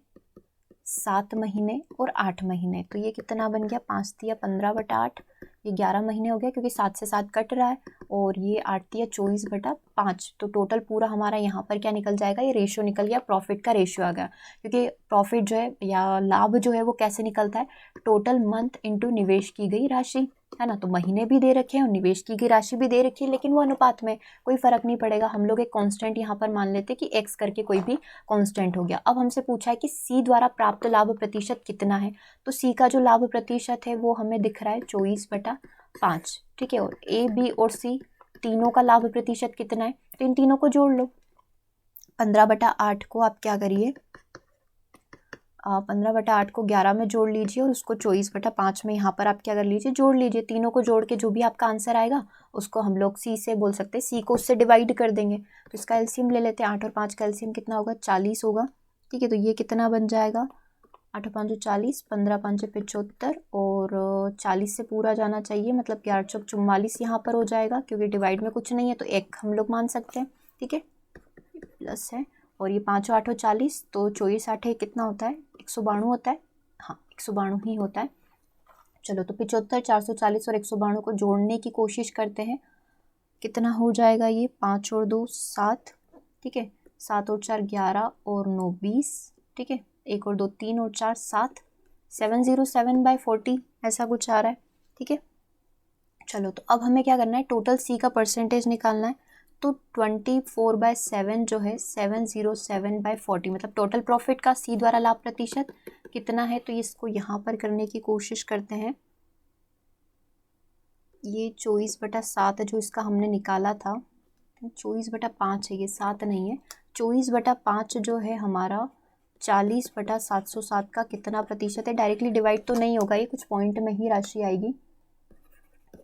A: 7 महीने और 8 महीने। तो ये कितना बन गया, 5 तिया 15/8, ये 11 महीने हो गया क्योंकि 7 से 7 कट रहा है, और ये 8 तिया 24/5। तो टोटल पूरा हमारा यहाँ पर क्या निकल जाएगा, ये रेशियो निकल गया, प्रॉफिट का रेशियो आ गया। क्योंकि प्रॉफिट जो है या लाभ जो है वो कैसे निकलता है, टोटल मंथ इंटू निवेश की गई राशि, है ना। तो महीने भी दे रखे हैं और निवेश की गई राशि भी दे रखी है, लेकिन वो अनुपात में कोई फर्क नहीं पड़ेगा। हम लोग एक कांस्टेंट यहाँ पर मान लेते हैं कि x करके कोई भी कांस्टेंट हो गया। अब हमसे पूछा है कि C द्वारा प्राप्त लाभ प्रतिशत कितना है, तो C का जो लाभ प्रतिशत है वो हमें दिख रहा है 24/5, ठीक है। और A, B और C तीनों का लाभ प्रतिशत कितना है, तो इन तीनों को जोड़ लो। 15/8 को आप क्या करिए, 15/8 को 11 में जोड़ लीजिए और उसको 24/5 में यहाँ पर आप क्या कर लीजिए, जोड़ लीजिए। तीनों को जोड़ के जो भी आपका आंसर आएगा उसको हम लोग C से बोल सकते हैं, C को उससे डिवाइड कर देंगे। तो इसका एलसीएम ले लेते हैं, 8 और 5 का एलसीएम कितना होगा, 40 होगा, ठीक है। तो ये कितना बन जाएगा, 8 और 5 40, 15 5 75 और 40 से पूरा जाना चाहिए, मतलब 11 चौक 44 यहाँ पर हो जाएगा, क्योंकि डिवाइड में कुछ नहीं है तो एक हम लोग मान सकते हैं, ठीक है। प्लस है और ये 5 और 8 और 40, तो 24 8 कितना होता है, 192 होता है, हाँ 192 ही होता है। चलो तो 75, 440 और 192 को जोड़ने की कोशिश करते हैं, कितना हो जाएगा ये, 5 और 2 7, ठीक है, 7 और 4 11 और 9 20, ठीक है, 1 और 2 3 और 4 7, 707/40 ऐसा कुछ आ रहा है, ठीक है। चलो तो अब हमें क्या करना है, टोटल C का परसेंटेज निकालना है। तो 24/7 जो है 707/40, मतलब टोटल प्रॉफिट का C द्वारा लाभ प्रतिशत कितना है, तो इसको यहाँ पर करने की कोशिश करते हैं। ये 24/7 जो इसका हमने निकाला था, 24/5 है, ये 7 नहीं है, 24/5 जो है हमारा 40/707 का कितना प्रतिशत है। डायरेक्टली डिवाइड तो नहीं होगा, ये कुछ पॉइंट में ही राशि आएगी।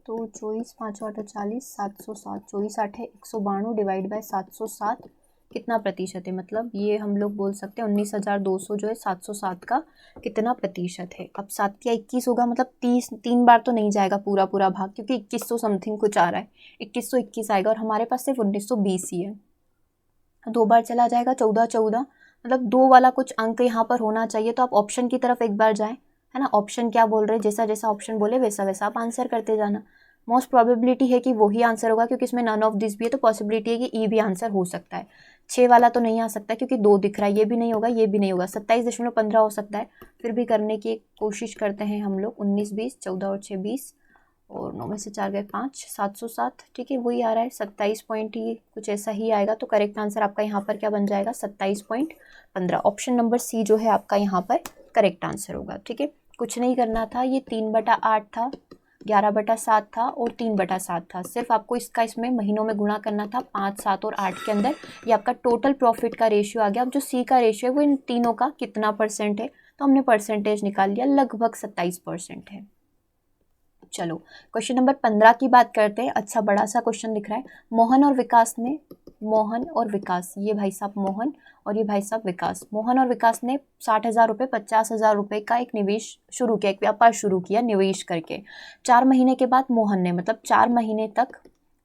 A: तो 24 5 8 40, 707, 24 8 है 192 डिवाइड बाय 707 कितना प्रतिशत है, मतलब ये हम लोग बोल सकते हैं 19,200 जो है 707 का कितना प्रतिशत है। अब 7 या 21 होगा, मतलब 3 बार तो नहीं जाएगा पूरा पूरा भाग, क्योंकि 2100 समथिंग कुछ आ रहा है, 2121 आएगा और हमारे पास सिर्फ 1920 ही है। 2 बार चला जाएगा 14 14, मतलब 2 वाला कुछ अंक यहाँ पर होना चाहिए। तो आप ऑप्शन की तरफ एक बार जाएं, है ना। ऑप्शन क्या बोल रहे हैं, जैसा जैसा ऑप्शन बोले वैसा वैसा आप आंसर करते जाना। मोस्ट प्रोबेबिलिटी है कि वही आंसर होगा, क्योंकि इसमें नन ऑफ दिस भी है, तो पॉसिबिलिटी है कि ई भी आंसर हो सकता है। 6 वाला तो नहीं आ सकता क्योंकि 2 दिख रहा है, ये भी नहीं होगा, ये भी नहीं होगा। 27.15 हो सकता है, फिर भी करने की कोशिश करते हैं हम लोग। 19 20, 14 और 6 20 और 9 में से 4 गए 5, 707, ठीक है, वही आ रहा है 27 पॉइंट, ही कुछ ऐसा ही आएगा। तो करेक्ट आंसर आपका यहाँ पर क्या बन जाएगा, 27.15। ऑप्शन नंबर C जो है आपका यहाँ पर करेक्ट आंसर होगा, ठीक है। कुछ नहीं करना था, ये 3/8 था, 11/7 था और 3/7 था। सिर्फ आपको इसमें महीनों में गुणा करना था 5 7 और 8 के अंदर। ये आपका टोटल प्रॉफिट का रेशियो आ गया। अब जो C का रेशियो है वो इन तीनों का कितना परसेंट है, तो हमने परसेंटेज निकाल लिया, लगभग 27% है। चलो क्वेश्चन नंबर 15 की बात करते हैं। अच्छा बड़ा सा क्वेश्चन दिख रहा है, मोहन और विकास, ये भाई साहब मोहन और ये भाई साहब विकास। मोहन और विकास ने 60,000 रुपये 50,000 रुपये का एक निवेश शुरू किया, एक व्यापार शुरू किया निवेश करके। 4 महीने के बाद मोहन ने, मतलब 4 महीने तक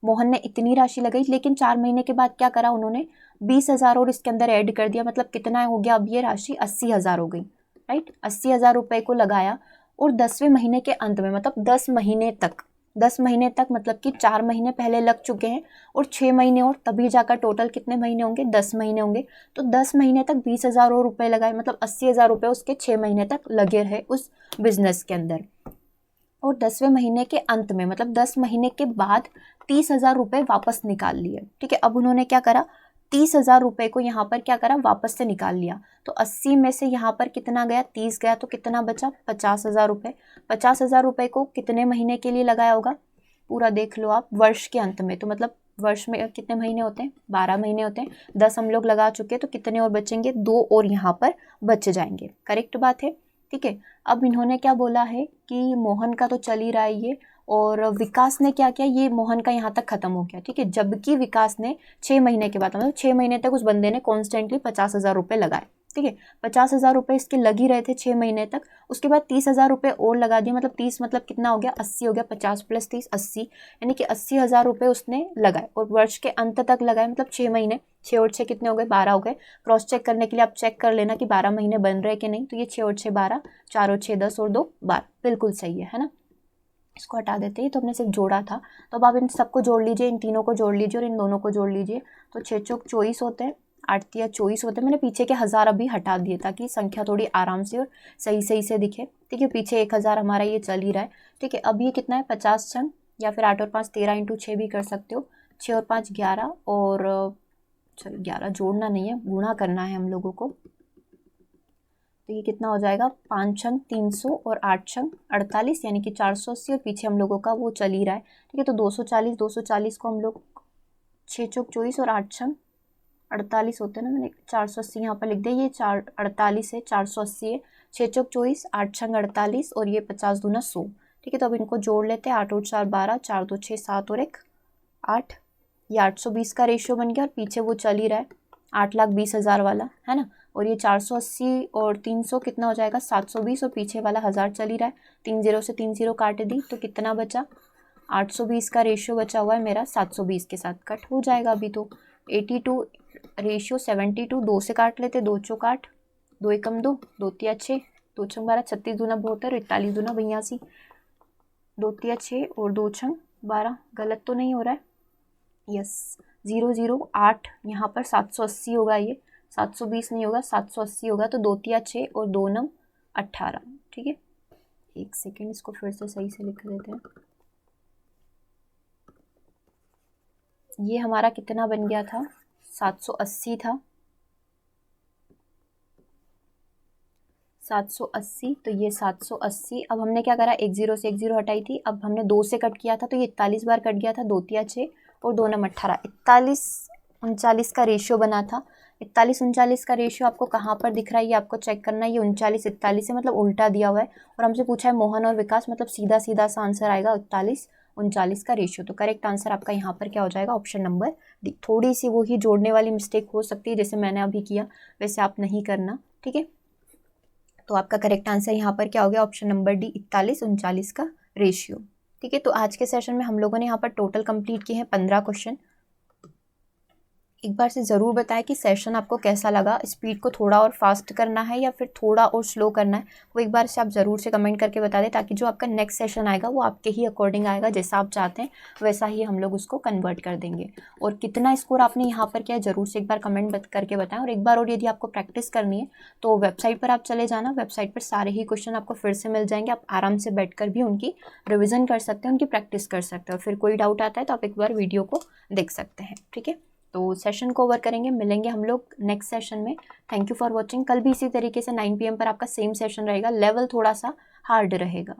A: मोहन ने इतनी राशि लगाई, लेकिन 4 महीने के बाद क्या करा उन्होंने, 20,000 और इसके अंदर ऐड कर दिया, मतलब कितना हो गया, अब ये राशि 80,000 हो गई, राइट। 80,000 रुपये को लगाया और 10वें महीने के अंत में, मतलब 10 महीने तक मतलब कि 4 महीने पहले लग चुके हैं और 6 महीने और, तभी जाकर टोटल कितने महीने होंगे, 10 महीने होंगे। तो 10 महीने तक 20,000 और रुपये लगाए, मतलब 80,000 रुपये उसके 6 महीने तक लगे रहे उस बिजनेस के अंदर। और 10वें महीने के अंत में, मतलब 10 महीने के बाद 30,000 रुपये वापस निकाल लिए, ठीक है। अब उन्होंने क्या करा, 30,000 रुपये को यहाँ पर क्या करा, वापस से निकाल लिया। तो 80 में से यहाँ पर कितना गया, 30 गया, तो कितना बचा, 50,000 रुपये। 50,000 रुपये को कितने महीने के लिए लगाया होगा, पूरा देख लो आप, वर्ष के अंत में, तो मतलब वर्ष में कितने महीने होते हैं? 12 महीने होते हैं। 10 हम लोग लगा चुके हैं, तो कितने और बचेंगे? 2 और यहाँ पर बच जाएंगे। करेक्ट बात है, ठीक है। अब इन्होंने क्या बोला है कि मोहन का तो चल ही रहा है ये, और विकास ने क्या किया, ये मोहन का यहाँ तक खत्म हो गया, ठीक है। जबकि विकास ने 6 महीने के बाद, मतलब 6 महीने तक उस बंदे ने कॉन्स्टेंटली 50,000 रुपये लगाए, ठीक है। 50,000 रुपये इसके लग ही रहे थे 6 महीने तक। उसके बाद 30,000 रुपये और लगा दिए, मतलब 30 मतलब कितना हो गया? 80 हो गया। 50 + 30 80, यानी कि 80,000 रुपये उसने लगाए, और वर्ष के अंत तक लगाए, मतलब 6 महीने। 6 और 6 कितने हो गए? 12 हो गए। क्रॉस चेक करने के लिए आप चेक कर लेना कि 12 महीने बन रहे कि नहीं। तो ये 6 और 6 12, 4 और 6 10 और 2 12, बिल्कुल सही है ना। इसको हटा देते हैं, तो हमने सिर्फ जोड़ा था। तो अब आप इन सबको जोड़ लीजिए, इन तीनों को जोड़ लीजिए और इन दोनों को जोड़ लीजिए। तो 6 चौक 24 होते हैं, 8 तिया 24 होते हैं। मैंने पीछे के 1000 अभी हटा दिए ताकि संख्या थोड़ी आराम से और सही सही से दिखे, ठीक है। पीछे 1000 हमारा ये चल ही रहा है, ठीक है। अब ये कितना है? 50 छंग, या फिर 8 और 5 13 × 6 भी कर सकते हो। 6 और 5 11, और चलो 11 जोड़ना नहीं है, गुणा करना है हम लोगों को। तो ये कितना हो जाएगा? 5 छंग 300 और 8 छंग 48, यानी कि 480, और पीछे हम लोगों का वो चल ही रहा है, ठीक है। तो 240, 240 को हम लोग 6 चौक 24 और 8 छंग 48 होते हैं ना, मैंने 480 यहाँ पर लिख दिया। ये 48 है, 480 है। 6 चौक 24, 8 छंग 48, और ये 50 दूना 100, ठीक है। तो अब इनको जोड़ लेते हैं। 8 और 4 12, 4 2 6 7 और 1 8, ये 820 का रेशियो बन गया। और पीछे वो चल ही रहा है 8,20,000 वाला, है ना। और ये 480 और 300 कितना हो जाएगा? 720, और पीछे वाला 1000 चल ही रहा है। 3 0 से 3 0 काट दी, तो कितना बचा? 820 का रेशियो बचा हुआ है मेरा, 720 के साथ कट हो जाएगा अभी। तो 82 रेशियो 72, 2 से काट लेते, 2 चौक 8, 2 एकम 2, 2 तिया 6, 2 छंग 12, 36 दूना 72, 41 दूना 82, 2 तिया 6 और 2 छंग 12। गलत तो नहीं हो रहा है? यस, 0 0 8, यहाँ पर 780 होगा, ये 720 नहीं होगा, 780 होगा। तो 2 तिया 6 और 2 9 18, ठीक है। एक सेकेंड, इसको फिर से सही से लिख देते हैं। ये हमारा कितना बन गया था? 780 था, 780। तो ये 780। अब हमने क्या करा? 1 0 से 1 0 हटाई थी। अब हमने 2 से कट किया था, तो ये 41 बार कट गया था। 2 तिया 6 और 2 9 18, 41 39 का रेशियो बना था। 41 39 का रेशियो आपको कहाँ पर दिख रहा है? ये आपको चेक करना है। ये 39 41 है, मतलब उल्टा दिया हुआ है। और हमसे पूछा है मोहन और विकास, मतलब सीधा सीधा सा आंसर आएगा 41 39 का रेशियो। तो करेक्ट आंसर आपका यहाँ पर क्या हो जाएगा? Option number D. थोड़ी सी वही जोड़ने वाली मिस्टेक हो सकती है, जैसे मैंने अभी किया वैसे आप नहीं करना, ठीक है। तो आपका करेक्ट आंसर यहाँ पर क्या हो गया? ऑप्शन नंबर डी, 41 39 का रेशियो, ठीक है। तो आज के सेशन में हम लोगों ने यहाँ पर टोटल कंप्लीट किए हैं 15 क्वेश्चन। एक बार से ज़रूर बताएं कि सेशन आपको कैसा लगा। स्पीड को थोड़ा और फास्ट करना है या फिर थोड़ा और स्लो करना है, वो एक बार से आप ज़रूर से कमेंट करके बता दें, ताकि जो आपका नेक्स्ट सेशन आएगा वो आपके ही अकॉर्डिंग आएगा, जैसा आप चाहते हैं वैसा ही हम लोग उसको कन्वर्ट कर देंगे। और कितना स्कोर आपने यहाँ पर किया है ज़रूर से एक बार कमेंट करके बताएं। और एक बार और यदि आपको प्रैक्टिस करनी है तो वेबसाइट पर आप चले जाना, वेबसाइट पर सारे ही क्वेश्चन आपको फिर से मिल जाएंगे। आप आराम से बैठ कर भी उनकी रिविज़न कर सकते हैं, उनकी प्रैक्टिस कर सकते हैं। और फिर कोई डाउट आता है तो आप एक बार वीडियो को देख सकते हैं, ठीक है। तो सेशन को ओवर करेंगे, मिलेंगे हम लोग नेक्स्ट सेशन में। Thank you for watching. कल भी इसी तरीके से 9 PM पर आपका सेम सेशन रहेगा, लेवल थोड़ा सा हार्ड रहेगा।